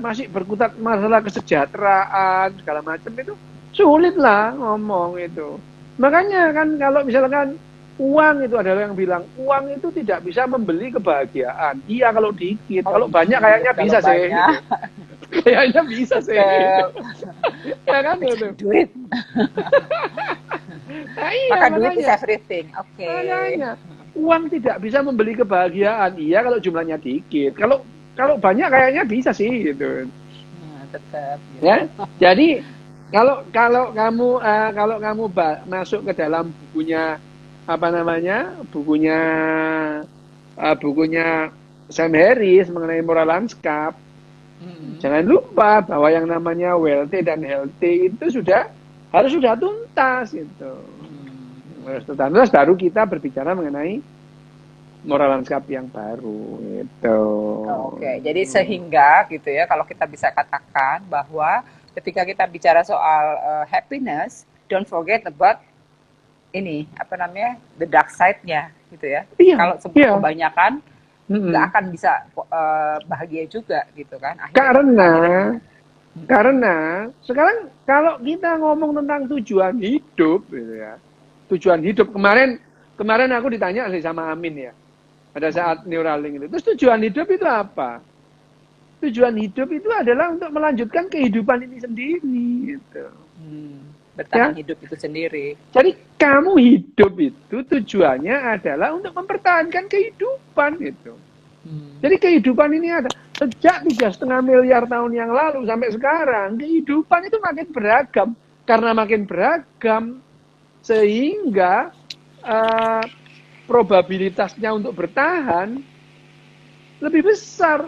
masih berkutat masalah kesejahteraan segala macam itu sulit lah ngomong itu. Makanya kan kalau misalkan uang itu adalah yang bilang uang itu tidak bisa membeli kebahagiaan. Iya kalau dikit, Oh kalau banyak iya, kayaknya kalau bisa sih. banyak Gitu. Kayaknya bisa sih. Gitu. tetap Ya kan itu. duit. Nah, iya Maka duit is makanya. everything. Oke. Makanya uang tidak bisa membeli kebahagiaan. Iya kalau jumlahnya dikit. Kalau banyak kayaknya bisa sih gitu. Nah, tetap gitu. Ya. Jadi kalau kamu masuk ke dalam bukunya apa namanya? Bukunya Sam Harris mengenai moral landscape, jangan lupa bahwa yang namanya wealthy dan healthy itu harus sudah tuntas itu. Harus tuntas baru kita berbicara mengenai moral landscape yang baru itu. Oke, jadi sehingga gitu ya, kalau kita bisa katakan bahwa ketika kita bicara soal happiness, don't forget about ini apa namanya the dark side-nya gitu ya. Iya, Kalau iya. kebanyakan nggak Mm-mm. akan bisa bahagia juga gitu kan. Karena sekarang kalau kita ngomong tentang tujuan hidup gitu ya. Tujuan hidup kemarin aku ditanya sih sama Amin ya. Pada saat Neuralink itu. Terus tujuan hidup itu apa? Tujuan hidup itu adalah untuk melanjutkan kehidupan ini sendiri gitu. Bertahan Ya. hidup itu sendiri. Jadi kamu hidup itu tujuannya adalah untuk mempertahankan kehidupan gitu. Jadi kehidupan ini ada. Sejak 3,5 miliar tahun yang lalu sampai sekarang, kehidupan itu makin beragam. Karena makin beragam, sehingga uh, probabilitasnya untuk bertahan lebih besar.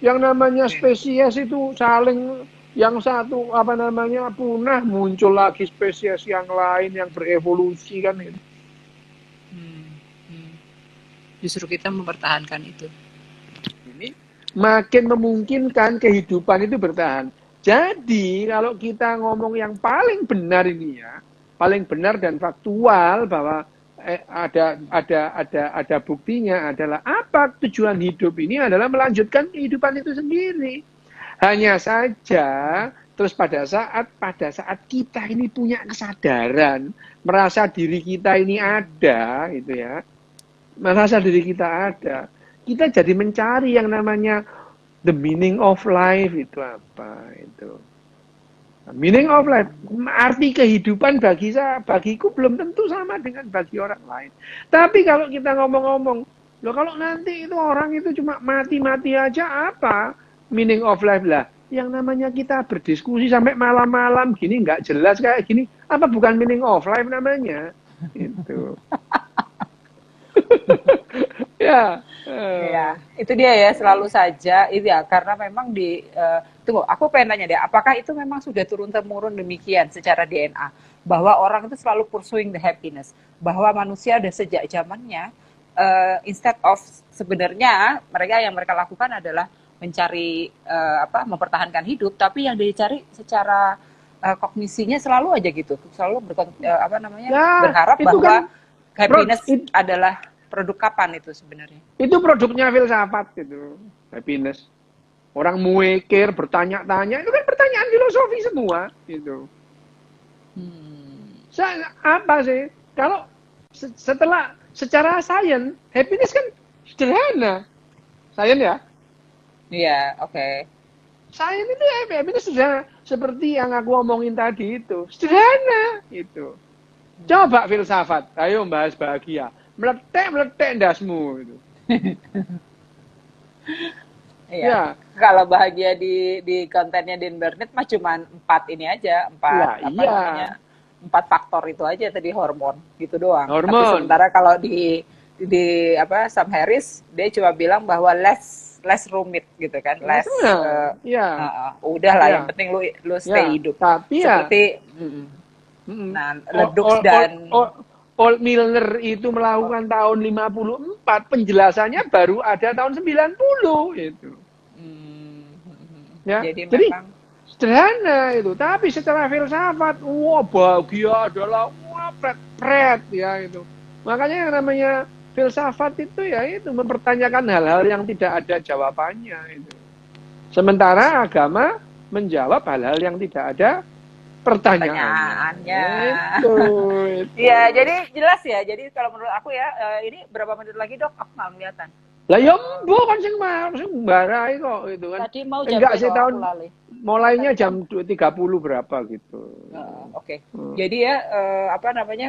Yang namanya spesies itu saling, yang satu punah, muncul lagi spesies yang lain yang berevolusi kan itu. Hmm, hmm. Justru kita mempertahankan itu. Ini makin memungkinkan kehidupan itu bertahan. Jadi kalau kita ngomong yang paling benar ini ya, paling benar dan faktual bahwa ada buktinya adalah apa tujuan hidup ini adalah melanjutkan kehidupan itu sendiri. Hanya saja terus pada saat kita ini punya kesadaran, merasa diri kita ini ada gitu ya. Merasa diri kita ada. Kita jadi mencari yang namanya the meaning of life itu apa itu. Meaning of life, arti kehidupan bagiku belum tentu sama dengan bagi orang lain. Tapi kalau kita ngomong-ngomong, loh kalau nanti itu orang itu cuma mati-mati aja apa meaning of life lah? Yang namanya kita berdiskusi sampai malam-malam gini nggak jelas kayak gini, apa bukan meaning of life namanya? Itu. Ya. Iya, itu dia ya, selalu saja itu ya, karena memang tunggu, aku pengen tanya deh, apakah itu memang sudah turun-temurun demikian secara DNA, bahwa orang itu selalu pursuing the happiness, bahwa manusia udah sejak zamannya, instead of sebenarnya mereka lakukan adalah mencari mempertahankan hidup, tapi yang dicari secara kognisinya selalu aja gitu, selalu berharap bahwa kan happiness adalah produk kapan itu sebenarnya? Itu produknya filsafat itu, happiness. Orang mikir, bertanya-tanya, itu kan pertanyaan filosofi semua itu. Apa sih? Kalau secara sains, happiness kan sederhana. Sains ya? Iya, oke. Sains itu happiness sudah seperti yang aku omongin tadi itu, sederhana itu. Coba filsafat, ayo bahas bahagia. Meletek dasmu gitu. Iya. Ya. Kalau bahagia di kontennya Dean Burnett mah cuma 4 ini aja, 4 faktor itu aja tadi, hormon gitu doang. Hormon. Tapi sementara kalau di Sam Harris dia cuma bilang bahwa less rumit gitu kan, less udahlah yang penting lu stay hidup. Tapi seperti Ledoux dan Paul Milner itu melakukan tahun 54, penjelasannya baru ada tahun 90 itu. Ya, jadi memang sederhana itu, tapi secara filsafat, bahagia adalah pret ya itu. Makanya yang namanya filsafat itu ya itu mempertanyakan hal-hal yang tidak ada jawabannya itu. Sementara agama menjawab hal-hal yang tidak ada pertanyaannya. Itu. Iya, jadi jelas ya. Jadi kalau menurut aku ya, ini berapa menit lagi dok? Aku nggak kelihatan. Lah ya kan sing barai kok itu kan. Tadi mau jam enggak sih tahun mulainya jam 2.30 berapa gitu. Oke. Jadi ya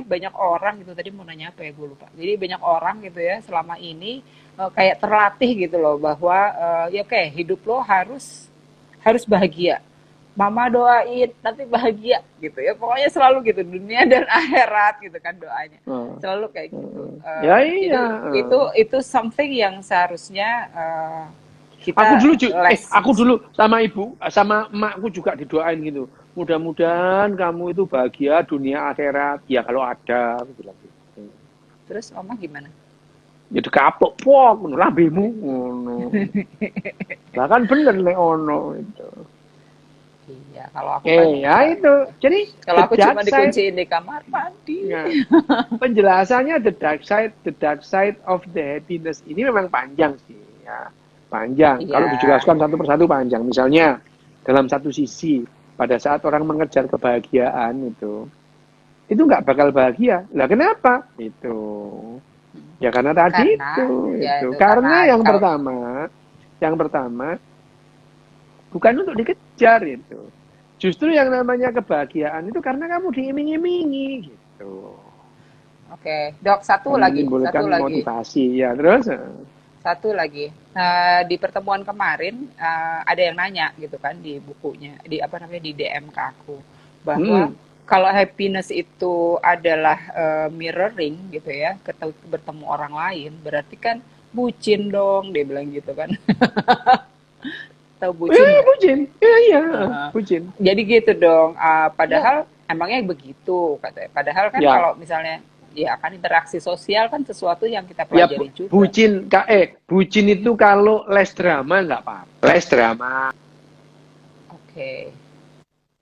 banyak orang gitu, tadi mau nanya apa ya gue lupa. Jadi banyak orang gitu ya selama ini kayak terlatih gitu loh bahwa hidup lo harus bahagia. Mama doain nanti bahagia gitu ya, pokoknya selalu gitu, dunia dan akhirat gitu kan doanya, selalu kayak gitu. Itu something yang seharusnya kita aku dulu sama ibu sama emakku juga didoain gitu, mudah-mudahan kamu itu bahagia dunia akhirat ya kalau ada, aku bilang gitu. Terus mama gimana? Ya kapok pok lambemu ngono. Lah kan bener nek ono itu. Iya, kalau aku itu. Jadi kalau aku cuma dikunciin di kamar mandi. Ya. Penjelasannya the dark side of the happiness ini memang panjang sih ya. Panjang. Kalau dijelaskan satu persatu panjang. Misalnya dalam satu sisi pada saat orang mengejar kebahagiaan itu nggak bakal bahagia. Lah kenapa? Itu. Ya karena tadi itu. Karena yang pertama bukan untuk dikejar itu. Justru yang namanya kebahagiaan itu karena kamu diiming-imingi gitu. Oke, dok, satu lagi. Motivasi ya, terus. satu lagi. Di pertemuan kemarin ada yang nanya gitu kan di bukunya, di apa namanya di DM ke aku bahwa Hmm. kalau happiness itu adalah mirroring gitu ya, bertemu orang lain, berarti kan bucin dong, dia bilang gitu kan. Tahu Ya, bucin ya, nggak? bucin. Ya, iya, Heeh. bucin. Jadi gitu dong. Ya, Padahal emangnya begitu katanya. Padahal kan ya, kalau misalnya ya kan interaksi sosial kan sesuatu yang kita ya pelajari juga. bucin. Bucin itu kalau les drama nggak apa-apa. Les drama Oke,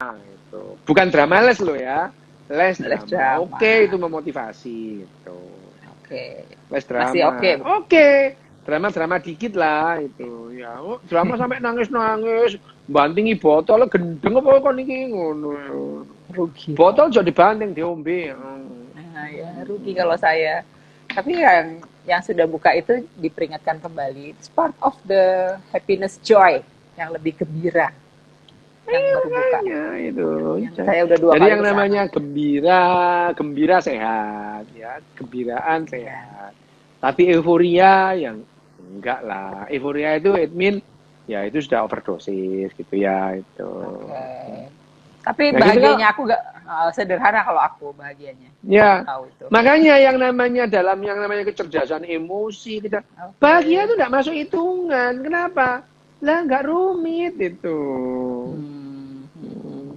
itu. Bukan drama les lo ya. Les les drama. Oke, drama. itu memotivasi gitu. Oke, Les masih oke. drama. Oke. Drama-drama dikit lah itu. Ya, drama sampai nangis-nangis, bantingi botol gendeng apa kon iki ngono. Rugi dong. Botol jadi dibanting diombe. Nah, ya rugi kalau saya. Tapi yang sudah buka itu diperingatkan kembali. It's part of the happiness joy yang lebih gembira yang baru buka. Makanya itu. Yang saya udah 2 Jadi kali yang ke sana. namanya gembira, gembira sehat ya, gembiraan Ya. sehat. Tapi euforia yang enggak lah. Euforia itu it mean ya itu sudah overdosis gitu ya itu. Oke. Tapi Nah gitu kan. bahagianya aku gak sederhana kalau aku bahagianya. Ya. Tahu itu. Makanya yang namanya kecerdasan emosi kita bahagia Oke. itu enggak masuk hitungan. Kenapa? Lah enggak rumit itu. Hmm.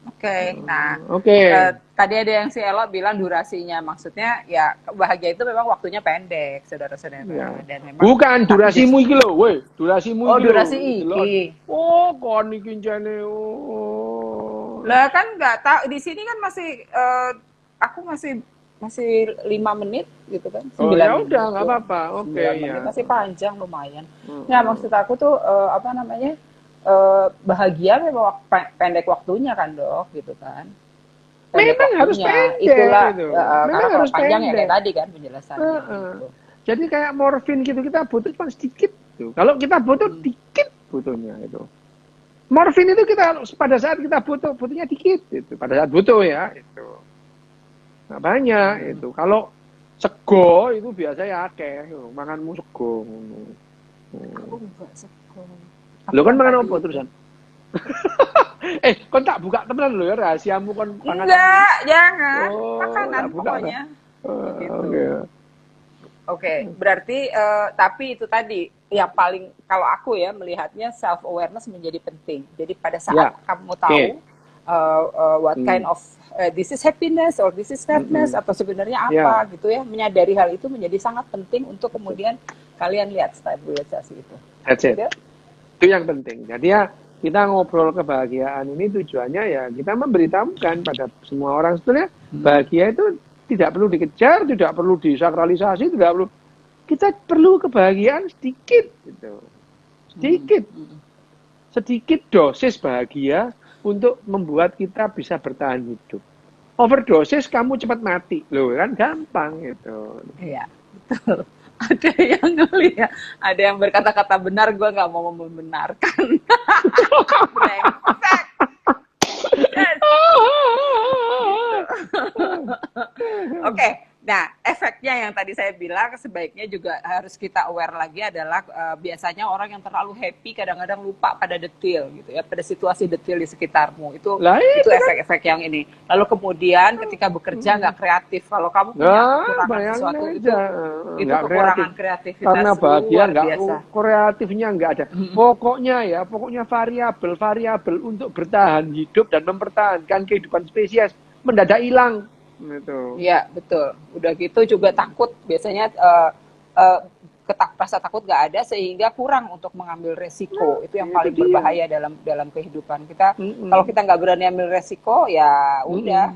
Oke. Nah, Oke. tadi ada yang si Elo bilang durasinya, maksudnya ya bahagia itu memang waktunya pendek, saudara-saudara. Ya. Dan memang Bukan tapi durasimu iki lho, woi. Durasimu oh iki lho. durasi Delok. iki. Oh, kon iki jane. Oh. Lah kan nggak tahu di sini kan masih aku masih 5 menit gitu kan, Oh, 9 ya udah menit nggak doang. apa-apa. Oke 9 ya. menit masih panjang lumayan. Nah, Mm-mm. maksud aku tuh apa namanya? Bahagia memang pendek waktunya kan, Dok, gitu kan. Pendek Memang harus waktunya. pendek Itulah gitu. karena Memang kalau harus panjang ya kayak pendek. tadi kan penjelasannya Heeh. gitu. Jadi kayak morfin gitu kita butuh cuma sedikit tuh. Kalau kita butuh Hmm. dikit butuhnya itu. Morfin itu kita pada saat kita butuhnya dikit itu. Pada saat butuh ya itu. Nggak banyak Hmm. itu. Kalau sego itu biasanya akeh, makanmu sego. Aku enggak seko. Lo Aku kan kan makan tadi apa itu. terusan? Kon tak buka temenan lo ya rahasiamu kon panganan. Enggak, jangan. Oh, Makanan tak buka dah. pokoknya. Begitu. Oke. Oke, berarti tapi itu tadi yang paling kalau aku ya melihatnya self awareness menjadi penting. Jadi pada Ya. saat kamu tahu Oke. what kind of this is happiness or this is sadness Mm-mm. atau sebenarnya Ya. apa gitu ya, menyadari hal itu menjadi sangat penting untuk kemudian kalian lihat stabilisasi itu. That's it. Gitu? Itu yang penting. Jadi ya kita ngobrol kebahagiaan ini tujuannya ya kita memberitahukan pada semua orang sebetulnya bahagia itu tidak perlu dikejar, tidak perlu disakralisasi, tidak perlu. Kita perlu kebahagiaan sedikit gitu. Sedikit. Sedikit dosis bahagia untuk membuat kita bisa bertahan hidup. Overdosis kamu cepat mati. Loh kan gampang gitu. Iya, betul. Ada yang ngeliat, ada yang berkata-kata benar, gue nggak mau membenarkan. Brengsek. Yes. Oke, nah efeknya yang tadi saya bilang sebaiknya juga harus kita aware lagi adalah biasanya orang yang terlalu happy kadang-kadang lupa pada detail gitu ya, pada situasi detail di sekitarmu itu Lah, itu kan? efek-efek yang ini. Lalu kemudian ketika bekerja nggak kreatif. Kalau kamu punya kekurangan bayangin sesuatu aja. itu Nggak kekurangan kreatif. kreativitas Karena bahagia luar nggak biasa. kreatifnya nggak ada. Pokoknya variabel untuk bertahan hidup dan mempertahankan kehidupan spesies mendadak hilang. Gitu. Iya, betul. Udah gitu juga takut, biasanya rasa takut nggak ada sehingga kurang untuk mengambil resiko. Itu yang paling berbahaya dalam kehidupan kita. Kalau kita nggak berani ambil resiko, ya udah.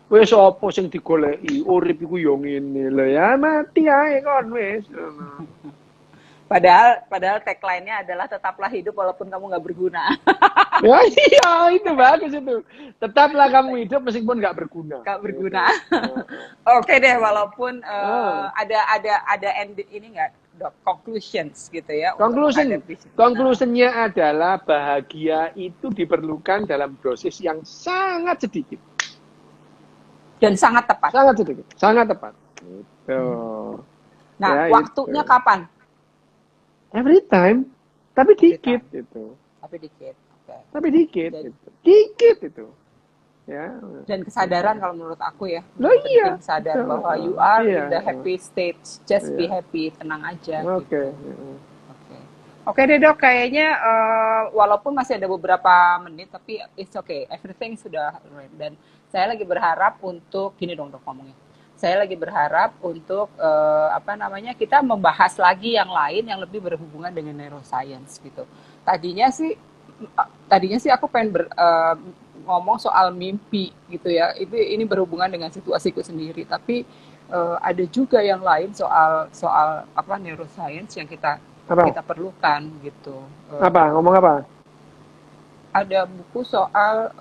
Wes apa sing digoleki? Urip iku yo ngene lho ya, mati ae kon wis. Padahal tagline-nya adalah tetaplah hidup walaupun kamu nggak berguna. Ya iya, itu bagus itu. Tetaplah kamu hidup meskipun nggak berguna. Nggak berguna. Oke deh, walaupun ada end ini nggak, Dok, conclusions gitu ya. Conclusionnya adalah bahagia itu diperlukan dalam dosis yang sangat sedikit. Dan sangat tepat. Sangat sedikit, sangat tepat. Gitu. Nah, Ya, waktunya itu. kapan? Every time, tapi Every dikit time. itu. Tapi dikit. Oke. Tapi dikit Dan, itu. Dikit itu. Ya. dan kesadaran kalau menurut aku ya, Loh yang penting iya. sadar Itu. bahwa you are Iya. in the happy stage, just be Iya. happy, tenang aja Oke. gitu. Oke. Oke deh dok, kayaknya walaupun masih ada beberapa menit, tapi it's okay, everything sudah right. Dan saya lagi berharap untuk, gini dong dok ngomongnya, saya lagi berharap untuk kita membahas lagi yang lain yang lebih berhubungan dengan neuroscience gitu. Tadinya sih aku pengen ngomong soal mimpi gitu ya. Ini berhubungan dengan situasiku sendiri, tapi ada juga yang lain soal neuroscience yang kita Apa? perlukan gitu. Apa? Ngomong apa? Ada buku soal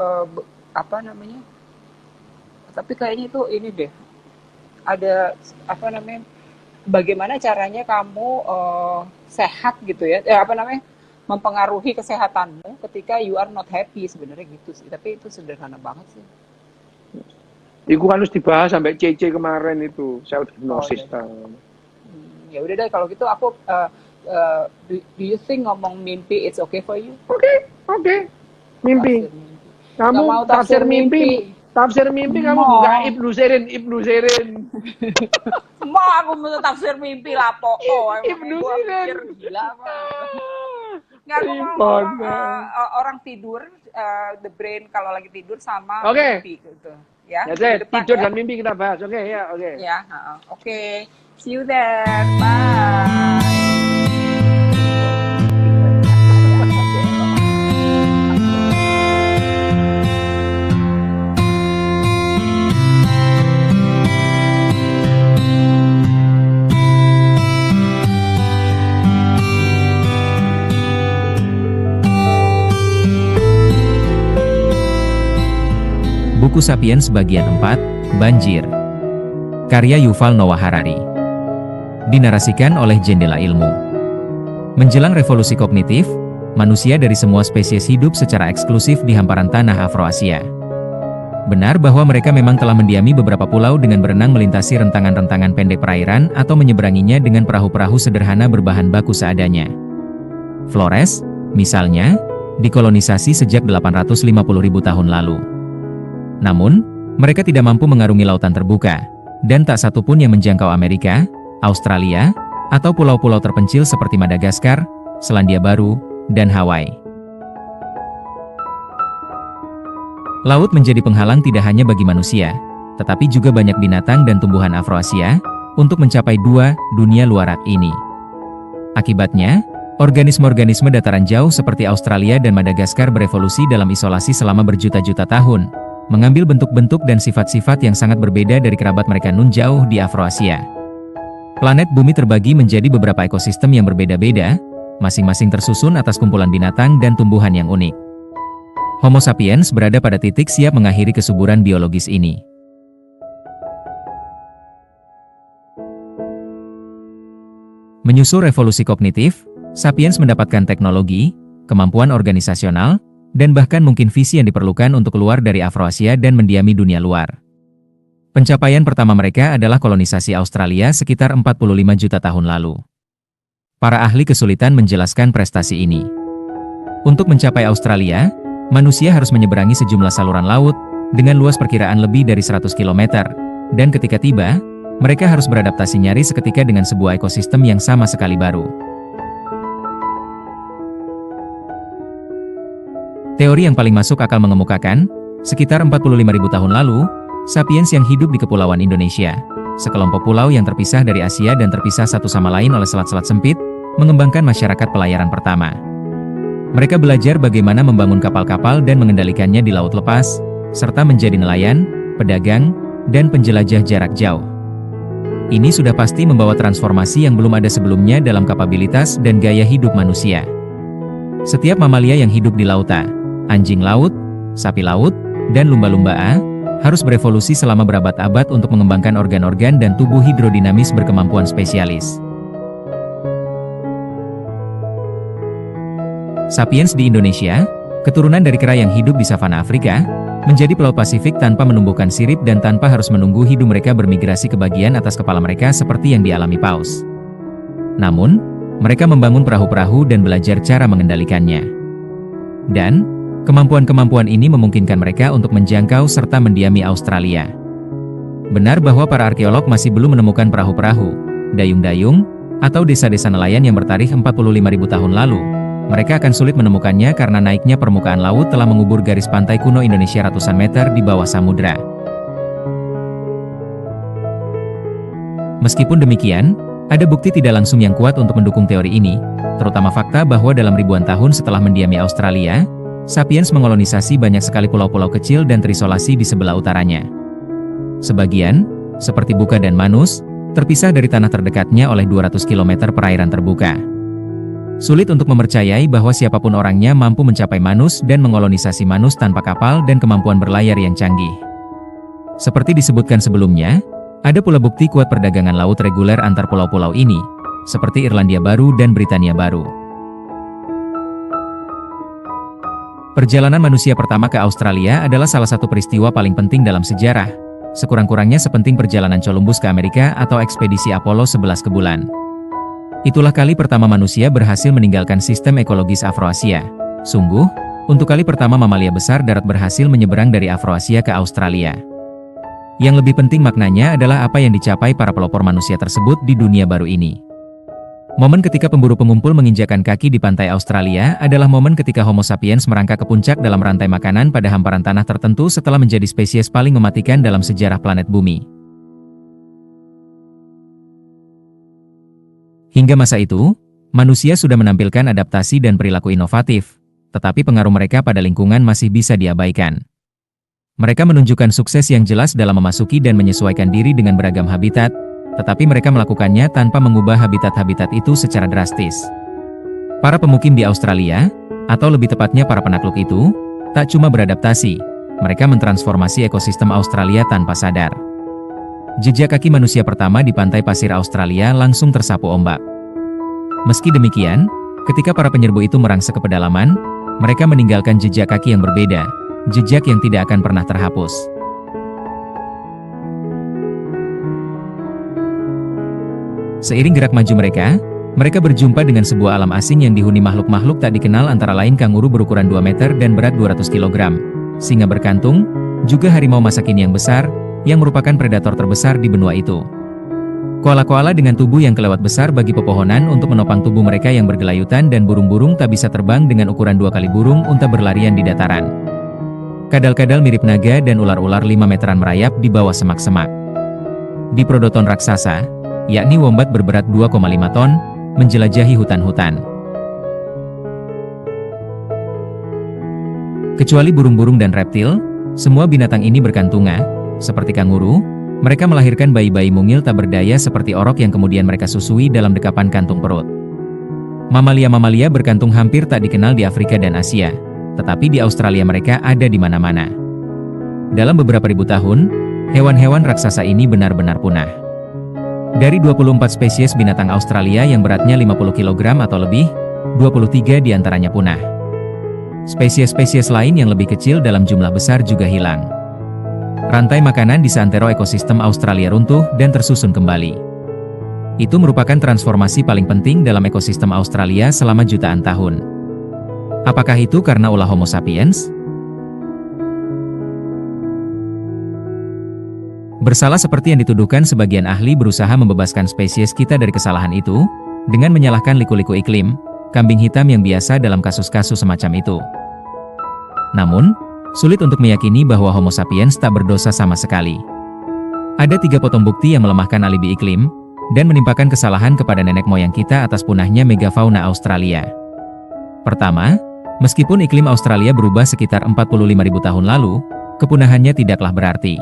tapi kayaknya itu ini deh. Ada bagaimana caranya kamu sehat gitu ya. Mempengaruhi kesehatanmu ketika you are not happy, sebenarnya gitu sih. Tapi itu sederhana banget sih. Itu kan harus dibahas sampai CC kemarin itu, self hypnosis. Ya udah deh kalau gitu aku do you think ngomong mimpi it's okay for you? Oke. Mimpi. Kamu tafsir mimpi. Tafsir mimpi kamu buka Ibnu Sirin. Mau aku mau tafsir mimpi lah pokok. Ibnu Sirin. Gila apa? Nggak, aku mau orang tidur, the brain kalau lagi tidur sama mimpi gitu. Ya, tidur dan mimpi kita bahas. Oke. Ya, oke. See you there. Bye. Buku Sapiens bagian 4, Banjir. Karya Yuval Noah Harari. Dinarasikan oleh Jendela Ilmu. Menjelang revolusi kognitif, manusia dari semua spesies hidup secara eksklusif di hamparan tanah Afroasia. Benar bahwa mereka memang telah mendiami beberapa pulau dengan berenang melintasi rentangan-rentangan pendek perairan atau menyeberanginya dengan perahu-perahu sederhana berbahan baku seadanya. Flores, misalnya, dikolonisasi sejak 850.000 tahun lalu. Namun, mereka tidak mampu mengarungi lautan terbuka, dan tak satu pun yang menjangkau Amerika, Australia, atau pulau-pulau terpencil seperti Madagaskar, Selandia Baru, dan Hawaii. Laut menjadi penghalang tidak hanya bagi manusia, tetapi juga banyak binatang dan tumbuhan Afroasia, untuk mencapai dunia luar ini. Akibatnya, organisme-organisme dataran jauh seperti Australia dan Madagaskar berevolusi dalam isolasi selama berjuta-juta tahun, mengambil bentuk-bentuk dan sifat-sifat yang sangat berbeda dari kerabat mereka nun jauh di Afroasia. Planet Bumi terbagi menjadi beberapa ekosistem yang berbeda-beda, masing-masing tersusun atas kumpulan binatang dan tumbuhan yang unik. Homo sapiens berada pada titik siap mengakhiri kesuburan biologis ini. Menyusul revolusi kognitif, sapiens mendapatkan teknologi, kemampuan organisasional, dan bahkan mungkin visi yang diperlukan untuk keluar dari Afroasia dan mendiami dunia luar. Pencapaian pertama mereka adalah kolonisasi Australia sekitar 45 juta tahun lalu. Para ahli kesulitan menjelaskan prestasi ini. Untuk mencapai Australia, manusia harus menyeberangi sejumlah saluran laut, dengan luas perkiraan lebih dari 100 km, dan ketika tiba, mereka harus beradaptasi nyaris seketika dengan sebuah ekosistem yang sama sekali baru. Teori yang paling masuk akal mengemukakan, sekitar 45.000 tahun lalu, sapiens yang hidup di Kepulauan Indonesia, sekelompok pulau yang terpisah dari Asia dan terpisah satu sama lain oleh selat-selat sempit, mengembangkan masyarakat pelayaran pertama. Mereka belajar bagaimana membangun kapal-kapal dan mengendalikannya di laut lepas, serta menjadi nelayan, pedagang, dan penjelajah jarak jauh. Ini sudah pasti membawa transformasi yang belum ada sebelumnya dalam kapabilitas dan gaya hidup manusia. Setiap mamalia yang hidup di lautan, anjing laut, sapi laut, dan lumba-lumba harus berevolusi selama berabad-abad untuk mengembangkan organ-organ dan tubuh hidrodinamis berkemampuan spesialis. Sapiens di Indonesia, keturunan dari kera yang hidup di savana Afrika, menjadi Pelaut Pasifik tanpa menumbuhkan sirip dan tanpa harus menunggu hidung mereka bermigrasi ke bagian atas kepala mereka seperti yang dialami paus. Namun, mereka membangun perahu-perahu dan belajar cara mengendalikannya. Dan, kemampuan-kemampuan ini memungkinkan mereka untuk menjangkau serta mendiami Australia. Benar bahwa para arkeolog masih belum menemukan perahu-perahu, dayung-dayung, atau desa-desa nelayan yang bertarikh 45.000 tahun lalu. Mereka akan sulit menemukannya karena naiknya permukaan laut telah mengubur garis pantai kuno Indonesia ratusan meter di bawah samudra. Meskipun demikian, ada bukti tidak langsung yang kuat untuk mendukung teori ini, terutama fakta bahwa dalam ribuan tahun setelah mendiami Australia, sapiens mengolonisasi banyak sekali pulau-pulau kecil dan terisolasi di sebelah utaranya. Sebagian, seperti Buka dan Manus, terpisah dari tanah terdekatnya oleh 200 km perairan terbuka. Sulit untuk mempercayai bahwa siapapun orangnya mampu mencapai Manus dan mengolonisasi Manus tanpa kapal dan kemampuan berlayar yang canggih. Seperti disebutkan sebelumnya, ada pula bukti kuat perdagangan laut reguler antar pulau-pulau ini, seperti Irlandia Baru dan Britania Baru. Perjalanan manusia pertama ke Australia adalah salah satu peristiwa paling penting dalam sejarah, sekurang-kurangnya sepenting perjalanan Columbus ke Amerika atau ekspedisi Apollo 11 ke bulan. Itulah kali pertama manusia berhasil meninggalkan sistem ekologis Afroasia. Sungguh, untuk kali pertama mamalia besar darat berhasil menyeberang dari Afroasia ke Australia. Yang lebih penting maknanya adalah apa yang dicapai para pelopor manusia tersebut di dunia baru ini. Momen ketika pemburu pengumpul menginjakkan kaki di pantai Australia adalah momen ketika Homo sapiens merangkak ke puncak dalam rantai makanan pada hamparan tanah tertentu setelah menjadi spesies paling mematikan dalam sejarah planet bumi. Hingga masa itu, manusia sudah menampilkan adaptasi dan perilaku inovatif, tetapi pengaruh mereka pada lingkungan masih bisa diabaikan. Mereka menunjukkan sukses yang jelas dalam memasuki dan menyesuaikan diri dengan beragam habitat, tetapi mereka melakukannya tanpa mengubah habitat-habitat itu secara drastis. Para pemukim di Australia, atau lebih tepatnya para penakluk itu, tak cuma beradaptasi, mereka mentransformasi ekosistem Australia tanpa sadar. Jejak kaki manusia pertama di pantai pasir Australia langsung tersapu ombak. Meski demikian, ketika para penyerbu itu merangsek ke pedalaman, mereka meninggalkan jejak kaki yang berbeda, jejak yang tidak akan pernah terhapus. Seiring gerak maju mereka berjumpa dengan sebuah alam asing yang dihuni makhluk-makhluk tak dikenal antara lain kanguru berukuran 2 meter dan berat 200 kg, singa berkantung, juga harimau masa kini yang besar, yang merupakan predator terbesar di benua itu. Koala-koala dengan tubuh yang kelewat besar bagi pepohonan untuk menopang tubuh mereka yang bergelayutan dan burung-burung tak bisa terbang dengan ukuran 2 kali burung unta berlarian di dataran. Kadal-kadal mirip naga dan ular-ular 5 meteran merayap di bawah semak-semak. Diplodocton raksasa, yakni wombat berberat 2,5 ton, menjelajahi hutan-hutan. Kecuali burung-burung dan reptil, semua binatang ini berkantungan. Seperti kanguru, mereka melahirkan bayi-bayi mungil tak berdaya seperti orok yang kemudian mereka susui dalam dekapan kantung perut. Mamalia-mamalia berkantung hampir tak dikenal di Afrika dan Asia, tetapi di Australia mereka ada di mana-mana. Dalam beberapa ribu tahun, hewan-hewan raksasa ini benar-benar punah. Dari 24 spesies binatang Australia yang beratnya 50 kg atau lebih, 23 diantaranya punah. Spesies-spesies lain yang lebih kecil dalam jumlah besar juga hilang. Rantai makanan di seantero ekosistem Australia runtuh dan tersusun kembali. Itu merupakan transformasi paling penting dalam ekosistem Australia selama jutaan tahun. Apakah itu karena ulah Homo sapiens? Bersalah seperti yang dituduhkan sebagian ahli berusaha membebaskan spesies kita dari kesalahan itu, dengan menyalahkan liku-liku iklim, kambing hitam yang biasa dalam kasus-kasus semacam itu. Namun, sulit untuk meyakini bahwa Homo sapiens tak berdosa sama sekali. Ada 3 potong bukti yang melemahkan alibi iklim, dan menimpakan kesalahan kepada nenek moyang kita atas punahnya megafauna Australia. Pertama, meskipun iklim Australia berubah sekitar 45.000 tahun lalu, kepunahannya tidaklah berarti.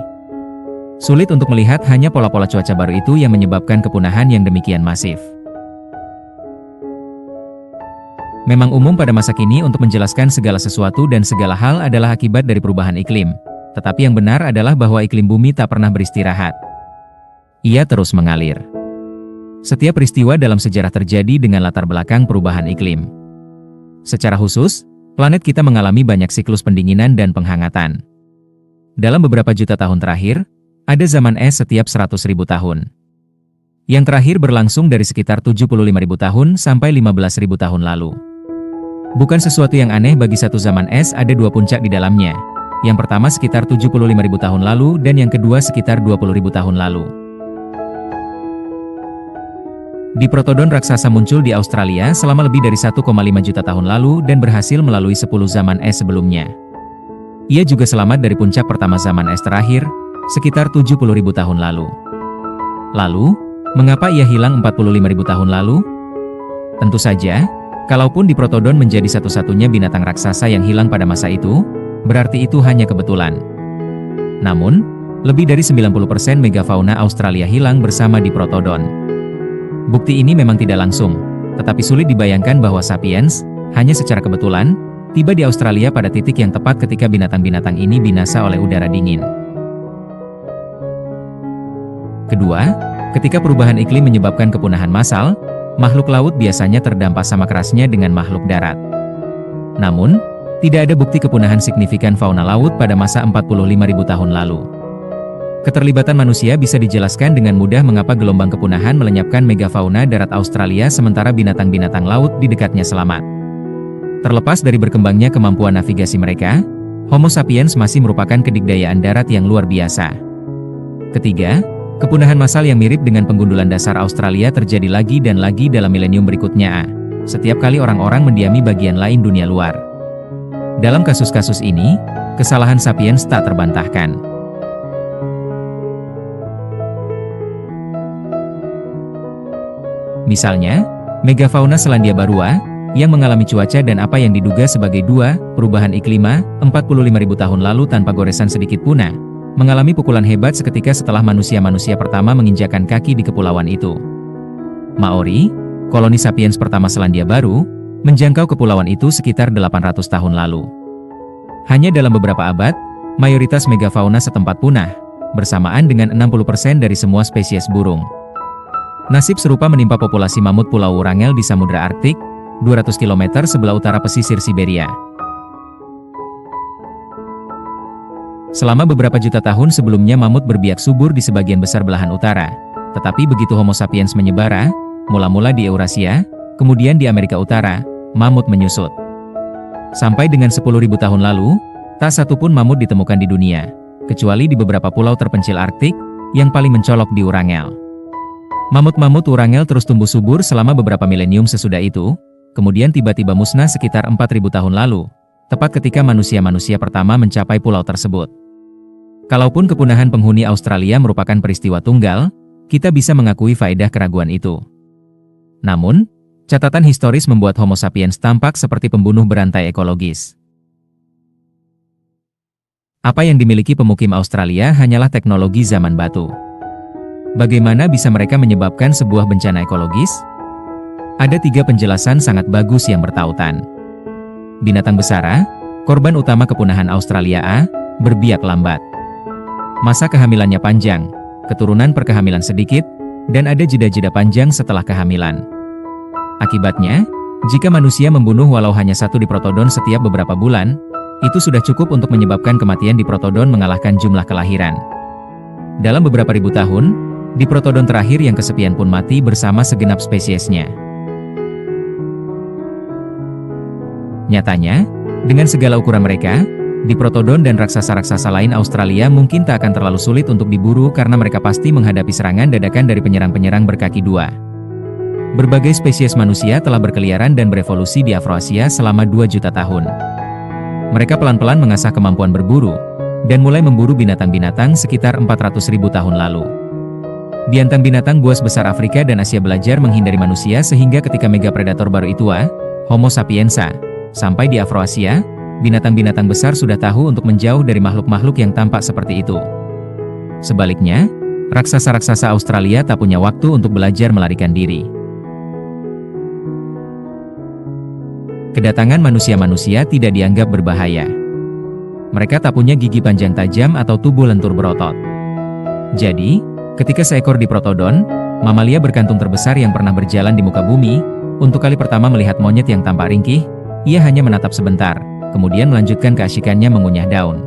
Sulit untuk melihat hanya pola-pola cuaca baru itu yang menyebabkan kepunahan yang demikian masif. Memang umum pada masa kini untuk menjelaskan segala sesuatu dan segala hal adalah akibat dari perubahan iklim. Tetapi yang benar adalah bahwa iklim bumi tak pernah beristirahat. Ia terus mengalir. Setiap peristiwa dalam sejarah terjadi dengan latar belakang perubahan iklim. Secara khusus, planet kita mengalami banyak siklus pendinginan dan penghangatan. Dalam beberapa juta tahun terakhir, ada zaman es setiap 100.000 tahun. Yang terakhir berlangsung dari sekitar 75.000 tahun sampai 15.000 tahun lalu. Bukan sesuatu yang aneh bagi satu zaman es ada dua puncak di dalamnya. Yang pertama sekitar 75.000 tahun lalu dan yang kedua sekitar 20.000 tahun lalu. Diprotodon raksasa muncul di Australia selama lebih dari 1,5 juta tahun lalu dan berhasil melalui 10 zaman es sebelumnya. Ia juga selamat dari puncak pertama zaman es terakhir, sekitar 70.000 tahun lalu. Lalu, mengapa ia hilang 45.000 tahun lalu? Tentu saja, kalaupun Diprotodon menjadi satu-satunya binatang raksasa yang hilang pada masa itu, berarti itu hanya kebetulan. Namun, lebih dari 90% megafauna Australia hilang bersama Diprotodon. Bukti ini memang tidak langsung, tetapi sulit dibayangkan bahwa sapiens, hanya secara kebetulan, tiba di Australia pada titik yang tepat ketika binatang-binatang ini binasa oleh udara dingin. Kedua, ketika perubahan iklim menyebabkan kepunahan massal, makhluk laut biasanya terdampak sama kerasnya dengan makhluk darat. Namun, tidak ada bukti kepunahan signifikan fauna laut pada masa 45.000 tahun lalu. Keterlibatan manusia bisa dijelaskan dengan mudah mengapa gelombang kepunahan melenyapkan megafauna darat Australia sementara binatang-binatang laut di dekatnya selamat. Terlepas dari berkembangnya kemampuan navigasi mereka, Homo sapiens masih merupakan kedikdayaan darat yang luar biasa. Ketiga, kepunahan massal yang mirip dengan penggundulan dasar Australia terjadi lagi dan lagi dalam milenium berikutnya. Setiap kali orang-orang mendiami bagian lain dunia luar. Dalam kasus-kasus ini, kesalahan sapiens tak terbantahkan. Misalnya, megafauna Selandia Barua, yang mengalami cuaca dan apa yang diduga sebagai perubahan iklima, 45.000 tahun lalu tanpa goresan sedikit punah, mengalami pukulan hebat seketika setelah manusia-manusia pertama menginjakan kaki di kepulauan itu. Maori, koloni sapiens pertama Selandia Baru, menjangkau kepulauan itu sekitar 800 tahun lalu. Hanya dalam beberapa abad, mayoritas megafauna setempat punah, bersamaan dengan 60% dari semua spesies burung. Nasib serupa menimpa populasi mamut Pulau Wrangel di Samudra Arktik, 200 km sebelah utara pesisir Siberia. Selama beberapa juta tahun sebelumnya mamut berbiak subur di sebagian besar belahan utara, tetapi begitu Homo sapiens menyebar, mula-mula di Eurasia, kemudian di Amerika Utara, mamut menyusut. Sampai dengan 10.000 tahun lalu, tak satu pun mamut ditemukan di dunia, kecuali di beberapa pulau terpencil Arktik, yang paling mencolok di Wrangel. Mamut-mamut Wrangel terus tumbuh subur selama beberapa milenium sesudah itu, kemudian tiba-tiba musnah sekitar 4.000 tahun lalu, tepat ketika manusia-manusia pertama mencapai pulau tersebut. Kalaupun kepunahan penghuni Australia merupakan peristiwa tunggal, kita bisa mengakui faedah keraguan itu. Namun, catatan historis membuat Homo sapiens tampak seperti pembunuh berantai ekologis. Apa yang dimiliki pemukim Australia hanyalah teknologi zaman batu. Bagaimana bisa mereka menyebabkan sebuah bencana ekologis? Ada 3 penjelasan sangat bagus yang bertautan. Binatang besar, korban utama kepunahan Australia berbiak lambat. Masa kehamilannya panjang, keturunan perkehamilan sedikit, dan ada jeda-jeda panjang setelah kehamilan. Akibatnya, jika manusia membunuh walau hanya 1 Diprotodon setiap beberapa bulan, itu sudah cukup untuk menyebabkan kematian Diprotodon mengalahkan jumlah kelahiran. Dalam beberapa ribu tahun, Diprotodon terakhir yang kesepian pun mati bersama segenap spesiesnya. Nyatanya, dengan segala ukuran mereka, Diprotodon dan raksasa-raksasa lain Australia mungkin tak akan terlalu sulit untuk diburu karena mereka pasti menghadapi serangan dadakan dari penyerang-penyerang berkaki 2. Berbagai spesies manusia telah berkeliaran dan berevolusi di Afroasia selama 2 juta tahun. Mereka pelan-pelan mengasah kemampuan berburu, dan mulai memburu binatang-binatang sekitar 400.000 tahun lalu. Binatang-binatang buas besar Afrika dan Asia belajar menghindari manusia sehingga ketika megapredator baru itu, Homo sapiens, sampai di Afroasia, binatang-binatang besar sudah tahu untuk menjauh dari makhluk-makhluk yang tampak seperti itu. Sebaliknya, raksasa-raksasa Australia tak punya waktu untuk belajar melarikan diri. Kedatangan manusia-manusia tidak dianggap berbahaya. Mereka tak punya gigi panjang tajam atau tubuh lentur berotot. Jadi, ketika seekor Diprotodon, mamalia berkantung terbesar yang pernah berjalan di muka bumi, untuk kali pertama melihat monyet yang tampak ringkih, ia hanya menatap sebentar, kemudian melanjutkan keasyikannya mengunyah daun.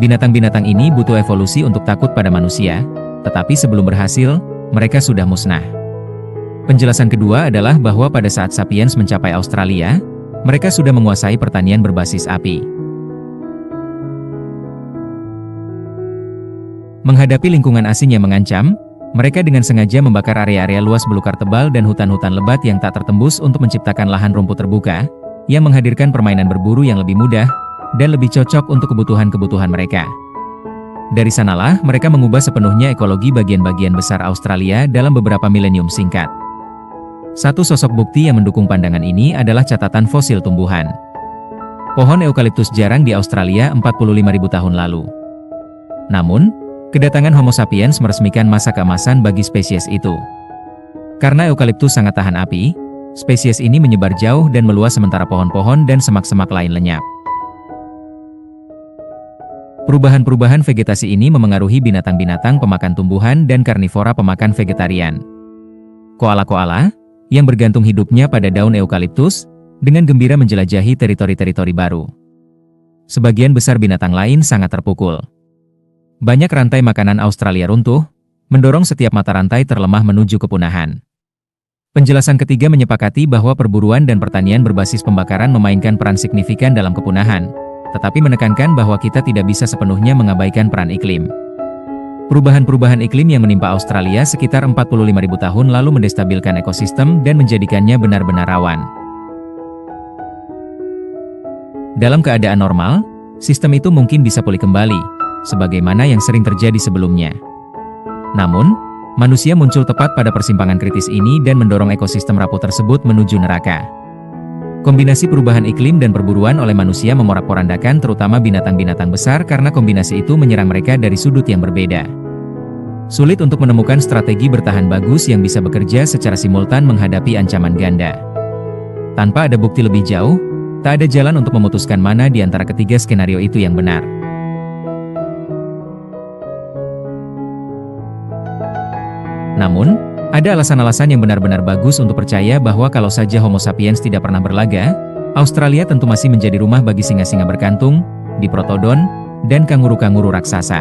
Binatang-binatang ini butuh evolusi untuk takut pada manusia, tetapi sebelum berhasil, mereka sudah musnah. Penjelasan kedua adalah bahwa pada saat sapiens mencapai Australia, mereka sudah menguasai pertanian berbasis api. Menghadapi lingkungan asing yang mengancam, mereka dengan sengaja membakar area-area luas belukar tebal dan hutan-hutan lebat yang tak tertembus untuk menciptakan lahan rumput terbuka, yang menghadirkan permainan berburu yang lebih mudah, dan lebih cocok untuk kebutuhan-kebutuhan mereka. Dari sanalah mereka mengubah sepenuhnya ekologi bagian-bagian besar Australia dalam beberapa milenium singkat. Satu sosok bukti yang mendukung pandangan ini adalah catatan fosil tumbuhan. Pohon eukaliptus jarang di Australia 45.000 tahun lalu. Namun, kedatangan Homo sapiens meresmikan masa keemasan bagi spesies itu. Karena eukaliptus sangat tahan api, spesies ini menyebar jauh dan meluas sementara pohon-pohon dan semak-semak lain lenyap. Perubahan-perubahan vegetasi ini memengaruhi binatang-binatang pemakan tumbuhan dan karnivora pemakan vegetarian. Koala-koala, yang bergantung hidupnya pada daun eukaliptus, dengan gembira menjelajahi teritori-teritori baru. Sebagian besar binatang lain sangat terpukul. Banyak rantai makanan Australia runtuh, mendorong setiap mata rantai terlemah menuju kepunahan. Penjelasan ketiga menyepakati bahwa perburuan dan pertanian berbasis pembakaran memainkan peran signifikan dalam kepunahan, tetapi menekankan bahwa kita tidak bisa sepenuhnya mengabaikan peran iklim. Perubahan-perubahan iklim yang menimpa Australia sekitar 45.000 tahun lalu mendestabilkan ekosistem dan menjadikannya benar-benar rawan. Dalam keadaan normal, sistem itu mungkin bisa pulih kembali, sebagaimana yang sering terjadi sebelumnya. Namun, manusia muncul tepat pada persimpangan kritis ini dan mendorong ekosistem rapuh tersebut menuju neraka. Kombinasi perubahan iklim dan perburuan oleh manusia memorak-porandakan terutama binatang-binatang besar karena kombinasi itu menyerang mereka dari sudut yang berbeda. Sulit untuk menemukan strategi bertahan bagus yang bisa bekerja secara simultan menghadapi ancaman ganda. Tanpa ada bukti lebih jauh, tak ada jalan untuk memutuskan mana di antara ketiga skenario itu yang benar. Namun, ada alasan-alasan yang benar-benar bagus untuk percaya bahwa kalau saja Homo sapiens tidak pernah berlaga, Australia tentu masih menjadi rumah bagi singa-singa berkantung, diprotodon, dan kanguru-kanguru raksasa.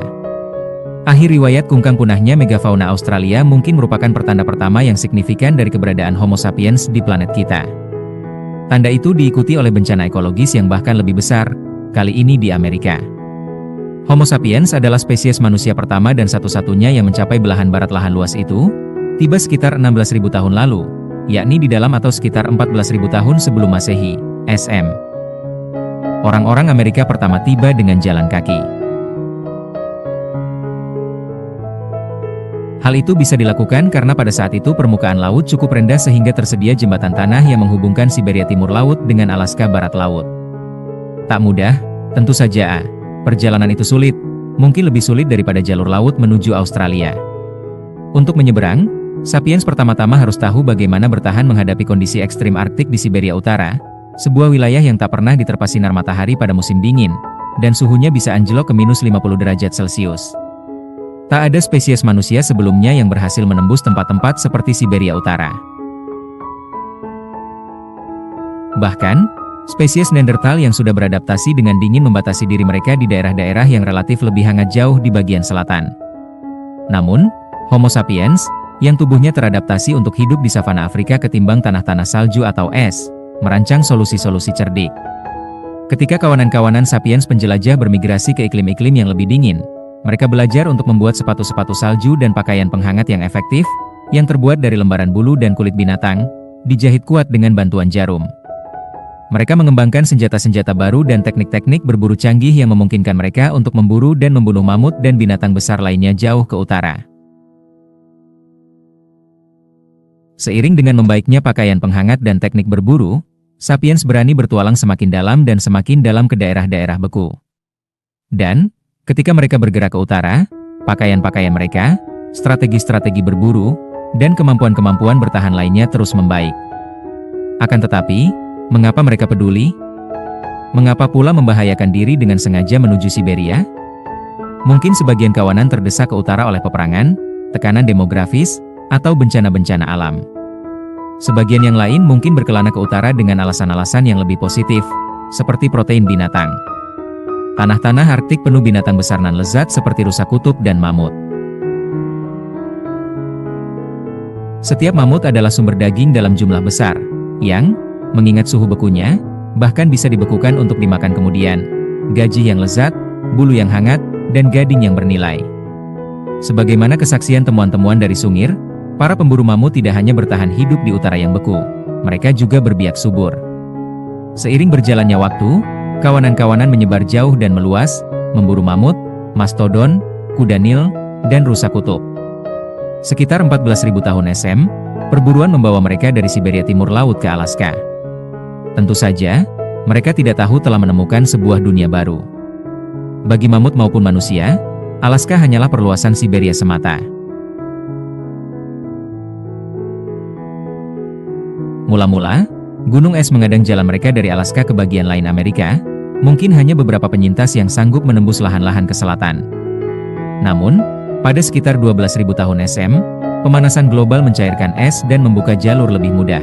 Akhir riwayat kungkang punahnya megafauna Australia mungkin merupakan pertanda pertama yang signifikan dari keberadaan Homo sapiens di planet kita. Tanda itu diikuti oleh bencana ekologis yang bahkan lebih besar, kali ini di Amerika. Homo sapiens adalah spesies manusia pertama dan satu-satunya yang mencapai belahan barat lahan luas itu, tiba sekitar 16.000 tahun lalu, yakni di dalam atau sekitar 14.000 tahun sebelum Masehi, SM. Orang-orang Amerika pertama tiba dengan jalan kaki. Hal itu bisa dilakukan karena pada saat itu permukaan laut cukup rendah sehingga tersedia jembatan tanah yang menghubungkan Siberia Timur Laut dengan Alaska Barat Laut. Tak mudah, tentu saja. Perjalanan itu sulit, mungkin lebih sulit daripada jalur laut menuju Australia. Untuk menyeberang, sapiens pertama-tama harus tahu bagaimana bertahan menghadapi kondisi ekstrim Arktik di Siberia Utara, sebuah wilayah yang tak pernah diterpa sinar matahari pada musim dingin, dan suhunya bisa anjlok ke -50 derajat Celcius. Tak ada spesies manusia sebelumnya yang berhasil menembus tempat-tempat seperti Siberia Utara. Bahkan, spesies Neanderthal yang sudah beradaptasi dengan dingin membatasi diri mereka di daerah-daerah yang relatif lebih hangat jauh di bagian selatan. Namun, Homo sapiens, yang tubuhnya teradaptasi untuk hidup di savana Afrika ketimbang tanah-tanah salju atau es, merancang solusi-solusi cerdik. Ketika kawanan-kawanan sapiens penjelajah bermigrasi ke iklim-iklim yang lebih dingin, mereka belajar untuk membuat sepatu-sepatu salju dan pakaian penghangat yang efektif, yang terbuat dari lembaran bulu dan kulit binatang, dijahit kuat dengan bantuan jarum. Mereka mengembangkan senjata-senjata baru dan teknik-teknik berburu canggih yang memungkinkan mereka untuk memburu dan membunuh mamut dan binatang besar lainnya jauh ke utara. Seiring dengan membaiknya pakaian penghangat dan teknik berburu, sapiens berani bertualang semakin dalam dan semakin dalam ke daerah-daerah beku. Dan, ketika mereka bergerak ke utara, pakaian-pakaian mereka, strategi-strategi berburu, dan kemampuan-kemampuan bertahan lainnya terus membaik. Akan tetapi, mengapa mereka peduli? Mengapa pula membahayakan diri dengan sengaja menuju Siberia? Mungkin sebagian kawanan terdesak ke utara oleh peperangan, tekanan demografis, atau bencana-bencana alam. Sebagian yang lain mungkin berkelana ke utara dengan alasan-alasan yang lebih positif, seperti protein binatang. Tanah-tanah Arktik penuh binatang besar nan lezat seperti rusa kutub dan mamut. Setiap mamut adalah sumber daging dalam jumlah besar, yang, mengingat suhu bekunya, bahkan bisa dibekukan untuk dimakan kemudian. Gaji yang lezat, bulu yang hangat, dan gading yang bernilai. Sebagaimana kesaksian temuan-temuan dari Sungir, para pemburu mamut tidak hanya bertahan hidup di utara yang beku, mereka juga berbiak subur. Seiring berjalannya waktu, kawanan-kawanan menyebar jauh dan meluas, memburu mamut, mastodon, kuda Nil, dan rusa kutub. Sekitar 14.000 tahun SM, perburuan membawa mereka dari Siberia Timur Laut ke Alaska. Tentu saja, mereka tidak tahu telah menemukan sebuah dunia baru. Bagi mamut maupun manusia, Alaska hanyalah perluasan Siberia semata. Mula-mula, gunung es mengadang jalan mereka dari Alaska ke bagian lain Amerika, mungkin hanya beberapa penyintas yang sanggup menembus lahan-lahan ke selatan. Namun, pada sekitar 12.000 tahun SM, pemanasan global mencairkan es dan membuka jalur lebih mudah.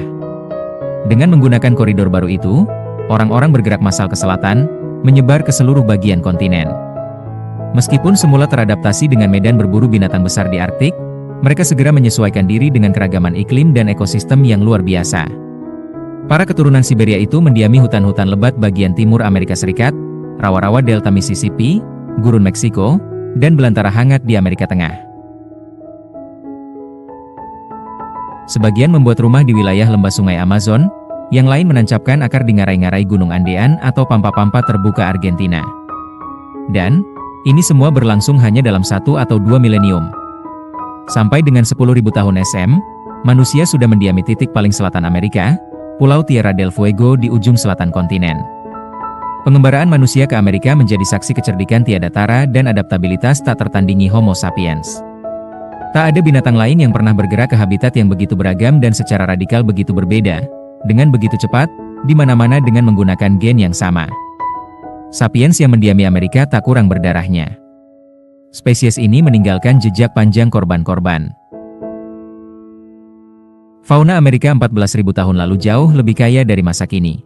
Dengan menggunakan koridor baru itu, orang-orang bergerak massal ke selatan, menyebar ke seluruh bagian kontinen. Meskipun semula teradaptasi dengan medan berburu binatang besar di Arktik, mereka segera menyesuaikan diri dengan keragaman iklim dan ekosistem yang luar biasa. Para keturunan Siberia itu mendiami hutan-hutan lebat bagian timur Amerika Serikat, rawa-rawa delta Mississippi, gurun Meksiko, dan belantara hangat di Amerika Tengah. Sebagian membuat rumah di wilayah lembah sungai Amazon, yang lain menancapkan akar di ngarai-ngarai Gunung Andean atau pampa-pampa terbuka Argentina. Dan, ini semua berlangsung hanya dalam 1 atau 2 milenium. Sampai dengan 10.000 tahun SM, manusia sudah mendiami titik paling selatan Amerika, Pulau Tierra del Fuego di ujung selatan kontinen. Pengembaraan manusia ke Amerika menjadi saksi kecerdikan tiada tara dan adaptabilitas tak tertandingi Homo sapiens. Tak ada binatang lain yang pernah bergerak ke habitat yang begitu beragam dan secara radikal begitu berbeda, dengan begitu cepat, di mana-mana dengan menggunakan gen yang sama. Sapiens yang mendiami Amerika tak kurang berdarahnya. Spesies ini meninggalkan jejak panjang korban-korban. Fauna Amerika 14.000 tahun lalu jauh lebih kaya dari masa kini.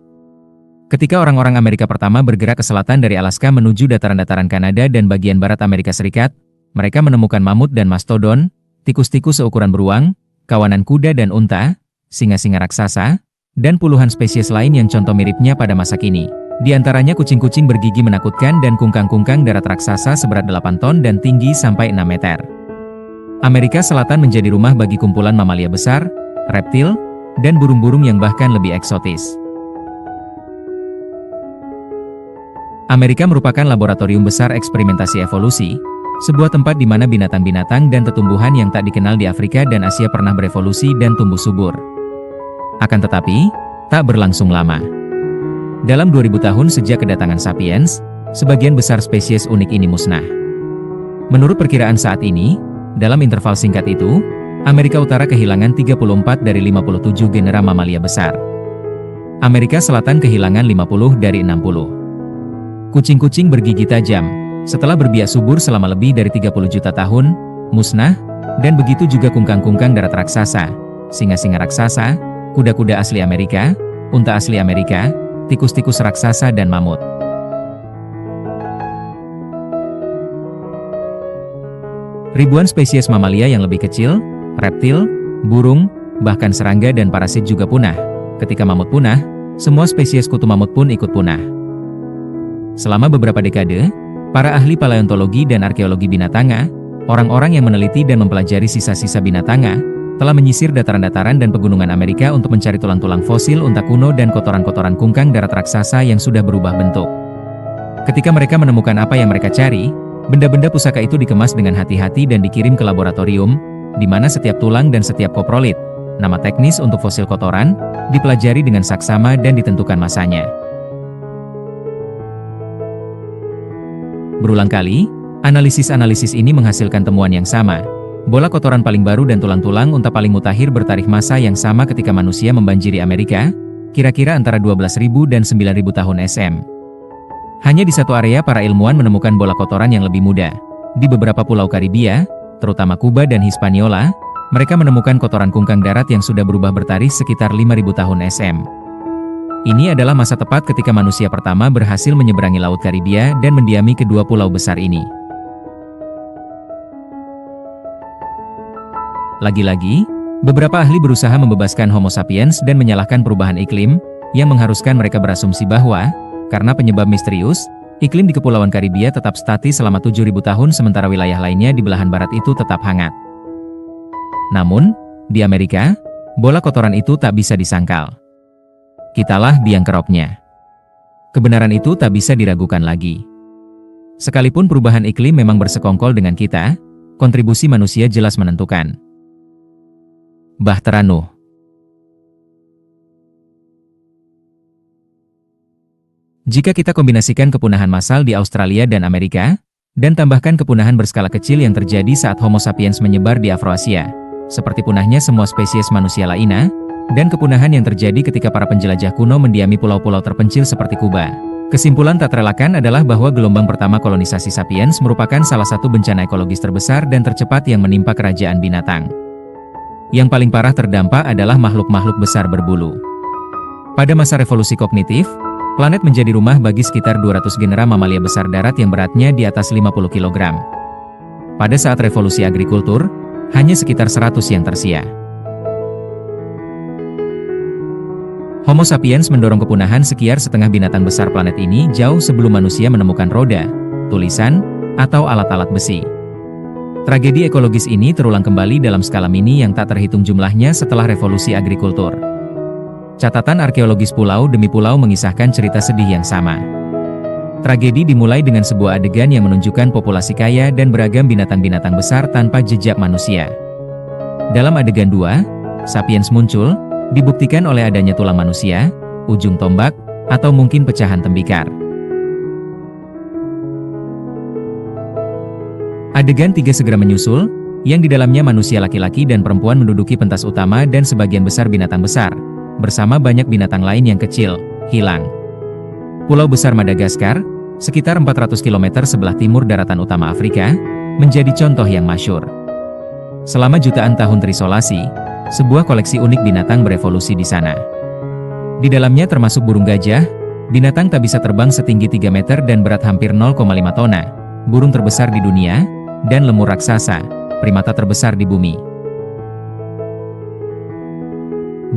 Ketika orang-orang Amerika pertama bergerak ke selatan dari Alaska menuju dataran-dataran Kanada dan bagian barat Amerika Serikat, mereka menemukan mamut dan mastodon, tikus-tikus seukuran beruang, kawanan kuda dan unta, singa-singa raksasa, dan puluhan spesies lain yang contoh miripnya pada masa kini. Di antaranya kucing-kucing bergigi menakutkan dan kungkang-kungkang darat raksasa seberat 8 ton dan tinggi sampai 6 meter. Amerika Selatan menjadi rumah bagi kumpulan mamalia besar, reptil, dan burung-burung yang bahkan lebih eksotis. Amerika merupakan laboratorium besar eksperimentasi evolusi, sebuah tempat di mana binatang-binatang dan tumbuhan yang tak dikenal di Afrika dan Asia pernah berevolusi dan tumbuh subur. Akan tetapi, tak berlangsung lama. Dalam 2000 tahun sejak kedatangan sapiens, sebagian besar spesies unik ini musnah. Menurut perkiraan saat ini, dalam interval singkat itu, Amerika Utara kehilangan 34 dari 57 genera mamalia besar. Amerika Selatan kehilangan 50 dari 60. Kucing-kucing bergigi tajam, setelah berbiak subur selama lebih dari 30 juta tahun, musnah, dan begitu juga kungkang-kungkang darat raksasa, singa-singa raksasa, kuda-kuda asli Amerika, unta asli Amerika, tikus-tikus raksasa dan mamut. Ribuan spesies mamalia yang lebih kecil, reptil, burung, bahkan serangga dan parasit juga punah. Ketika mamut punah, semua spesies kutu mamut pun ikut punah. Selama beberapa dekade, para ahli paleontologi dan arkeologi binatanga, orang-orang yang meneliti dan mempelajari sisa-sisa binatanga, telah menyisir dataran-dataran dan pegunungan Amerika untuk mencari tulang-tulang fosil unta kuno dan kotoran-kotoran kungkang darat raksasa yang sudah berubah bentuk. Ketika mereka menemukan apa yang mereka cari, benda-benda pusaka itu dikemas dengan hati-hati dan dikirim ke laboratorium, di mana setiap tulang dan setiap koprolit, nama teknis untuk fosil kotoran, dipelajari dengan saksama dan ditentukan masanya. Berulang kali, analisis-analisis ini menghasilkan temuan yang sama. Bola kotoran paling baru dan tulang-tulang unta paling mutakhir bertarikh masa yang sama ketika manusia membanjiri Amerika, kira-kira antara 12.000 dan 9.000 tahun SM. Hanya di satu area para ilmuwan menemukan bola kotoran yang lebih muda. Di beberapa pulau Karibia, terutama Kuba dan Hispaniola, mereka menemukan kotoran kungkang darat yang sudah berubah bertarikh sekitar 5.000 tahun SM. Ini adalah masa tepat ketika manusia pertama berhasil menyeberangi Laut Karibia dan mendiami kedua pulau besar ini. Lagi-lagi, Beberapa ahli berusaha membebaskan Homo sapiens dan menyalahkan perubahan iklim, yang mengharuskan mereka berasumsi bahwa, karena penyebab misterius, iklim di Kepulauan Karibia tetap statis selama 7.000 tahun sementara wilayah lainnya di belahan barat itu tetap hangat. Namun, di Amerika, bola kotoran itu tak bisa disangkal. Kitalah biang keroknya. Kebenaran itu tak bisa diragukan lagi. Sekalipun perubahan iklim memang bersekongkol dengan kita, kontribusi manusia jelas menentukan. Bahtera Nuh. Jika kita kombinasikan kepunahan massal di Australia dan Amerika, dan tambahkan kepunahan berskala kecil yang terjadi saat Homo sapiens menyebar di Afroasia, seperti punahnya semua spesies manusia lainnya, dan kepunahan yang terjadi ketika para penjelajah kuno mendiami pulau-pulau terpencil seperti Kuba. Kesimpulan tak terelakkan adalah bahwa gelombang pertama kolonisasi sapiens merupakan salah satu bencana ekologis terbesar dan tercepat yang menimpa kerajaan binatang. Yang paling parah terdampak adalah makhluk-makhluk besar berbulu. Pada masa revolusi kognitif, planet menjadi rumah bagi sekitar 200 genera mamalia besar darat yang beratnya di atas 50 kg. Pada saat revolusi agrikultur, hanya sekitar 100 yang tersia. Homo sapiens mendorong kepunahan sekitar setengah binatang besar planet ini jauh sebelum manusia menemukan roda, tulisan, atau alat-alat besi. Tragedi ekologis ini terulang kembali dalam skala mini yang tak terhitung jumlahnya setelah revolusi agrikultur. Catatan arkeologis pulau demi pulau mengisahkan cerita sedih yang sama. Tragedi dimulai dengan sebuah adegan yang menunjukkan populasi kaya dan beragam binatang-binatang besar tanpa jejak manusia. Dalam adegan 2, sapiens muncul, dibuktikan oleh adanya tulang manusia, ujung tombak, atau mungkin pecahan tembikar. Adegan 3 segera menyusul, yang di dalamnya manusia laki-laki dan perempuan menduduki pentas utama dan sebagian besar binatang besar, bersama banyak binatang lain yang kecil, hilang. Pulau besar Madagaskar, sekitar 400 km sebelah timur daratan utama Afrika, menjadi contoh yang masyhur. Selama jutaan tahun terisolasi, sebuah koleksi unik binatang berevolusi di sana. Di dalamnya termasuk burung gajah, binatang tak bisa terbang setinggi 3 meter dan berat hampir 0,5 tona, burung terbesar di dunia, dan lemur raksasa, primata terbesar di bumi.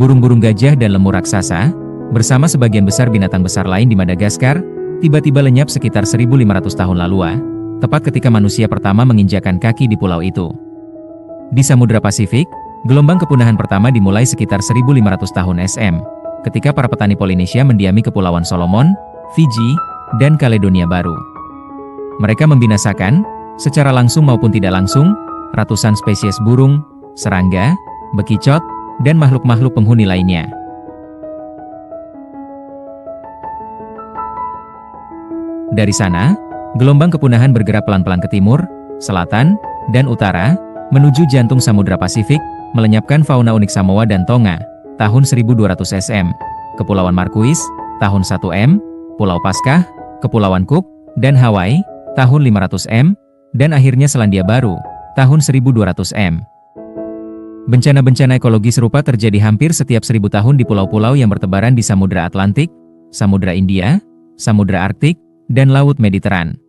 Burung-burung gajah dan lemur raksasa, bersama sebagian besar binatang besar lain di Madagaskar, tiba-tiba lenyap sekitar 1.500 tahun lalu, tepat ketika manusia pertama menginjakan kaki di pulau itu. Di Samudra Pasifik, gelombang kepunahan pertama dimulai sekitar 1.500 tahun SM, ketika para petani Polinesia mendiami Kepulauan Solomon, Fiji, dan Kaledonia Baru. Mereka membinasakan, secara langsung maupun tidak langsung, ratusan spesies burung, serangga, bekicot, dan makhluk-makhluk penghuni lainnya. Dari sana, gelombang kepunahan bergerak pelan-pelan ke timur, selatan, dan utara, menuju jantung Samudra Pasifik, melenyapkan fauna unik Samoa dan Tonga, tahun 1200 SM, Kepulauan Marquis, tahun 1 M, Pulau Paskah, Kepulauan Cook, dan Hawaii, tahun 500 M, dan akhirnya Selandia Baru, tahun 1200 M. Bencana-bencana ekologi serupa terjadi hampir setiap 1000 tahun di pulau-pulau yang bertebaran di Samudra Atlantik, Samudra India, Samudra Arktik, dan Laut Mediteran.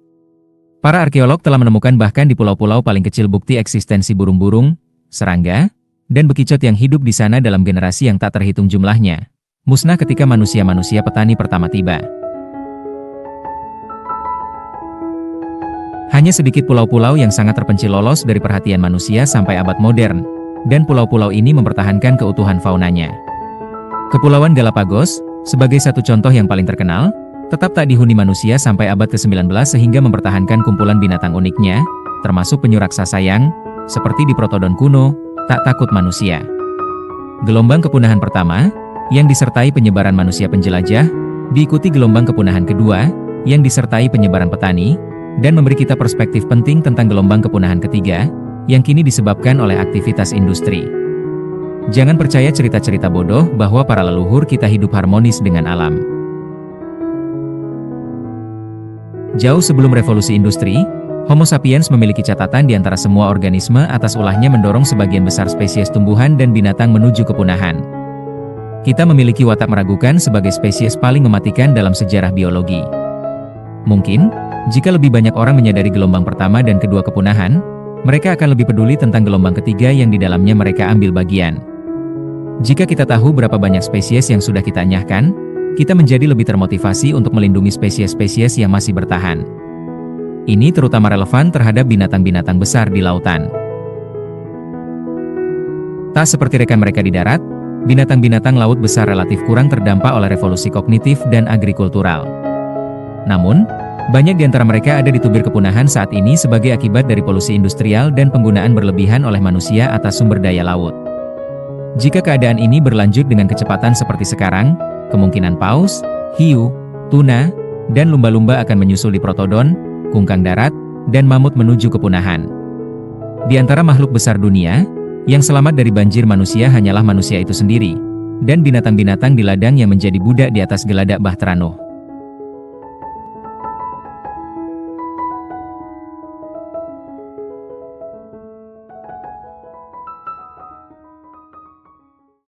Para arkeolog telah menemukan bahkan di pulau-pulau paling kecil bukti eksistensi burung-burung, serangga, dan bekicot yang hidup di sana dalam generasi yang tak terhitung jumlahnya, musnah ketika manusia-manusia petani pertama tiba. Hanya sedikit pulau-pulau yang sangat terpencil lolos dari perhatian manusia sampai abad modern, dan pulau-pulau ini mempertahankan keutuhan faunanya. Kepulauan Galapagos, sebagai satu contoh yang paling terkenal, tetap tak dihuni manusia sampai abad ke-19 sehingga mempertahankan kumpulan binatang uniknya, termasuk penyu raksasa yang, seperti di Protodon kuno, tak takut manusia. Gelombang kepunahan pertama, yang disertai penyebaran manusia penjelajah, diikuti gelombang kepunahan kedua, yang disertai penyebaran petani, dan memberi kita perspektif penting tentang gelombang kepunahan ketiga, yang kini disebabkan oleh aktivitas industri. Jangan percaya cerita-cerita bodoh bahwa para leluhur kita hidup harmonis dengan alam. Jauh sebelum revolusi industri, Homo sapiens memiliki catatan di antara semua organisme atas ulahnya mendorong sebagian besar spesies tumbuhan dan binatang menuju kepunahan. Kita memiliki watak meragukan sebagai spesies paling mematikan dalam sejarah biologi. Mungkin, jika lebih banyak orang menyadari gelombang pertama dan kedua kepunahan, mereka akan lebih peduli tentang gelombang ketiga yang di dalamnya mereka ambil bagian. Jika kita tahu berapa banyak spesies yang sudah kita enyahkan, kita menjadi lebih termotivasi untuk melindungi spesies-spesies yang masih bertahan. Ini terutama relevan terhadap binatang-binatang besar di lautan. Tak seperti rekan mereka di darat, binatang-binatang laut besar relatif kurang terdampak oleh revolusi kognitif dan agrikultural. Namun, banyak di antara mereka ada di tubir kepunahan saat ini sebagai akibat dari polusi industrial dan penggunaan berlebihan oleh manusia atas sumber daya laut. Jika keadaan ini berlanjut dengan kecepatan seperti sekarang, kemungkinan paus, hiu, tuna, dan lumba-lumba akan menyusul di protodon, kungkang darat, dan mamut menuju kepunahan. Di antara makhluk besar dunia, yang selamat dari banjir manusia hanyalah manusia itu sendiri, dan binatang-binatang di ladang yang menjadi budak di atas geladak Bahtera Nuh.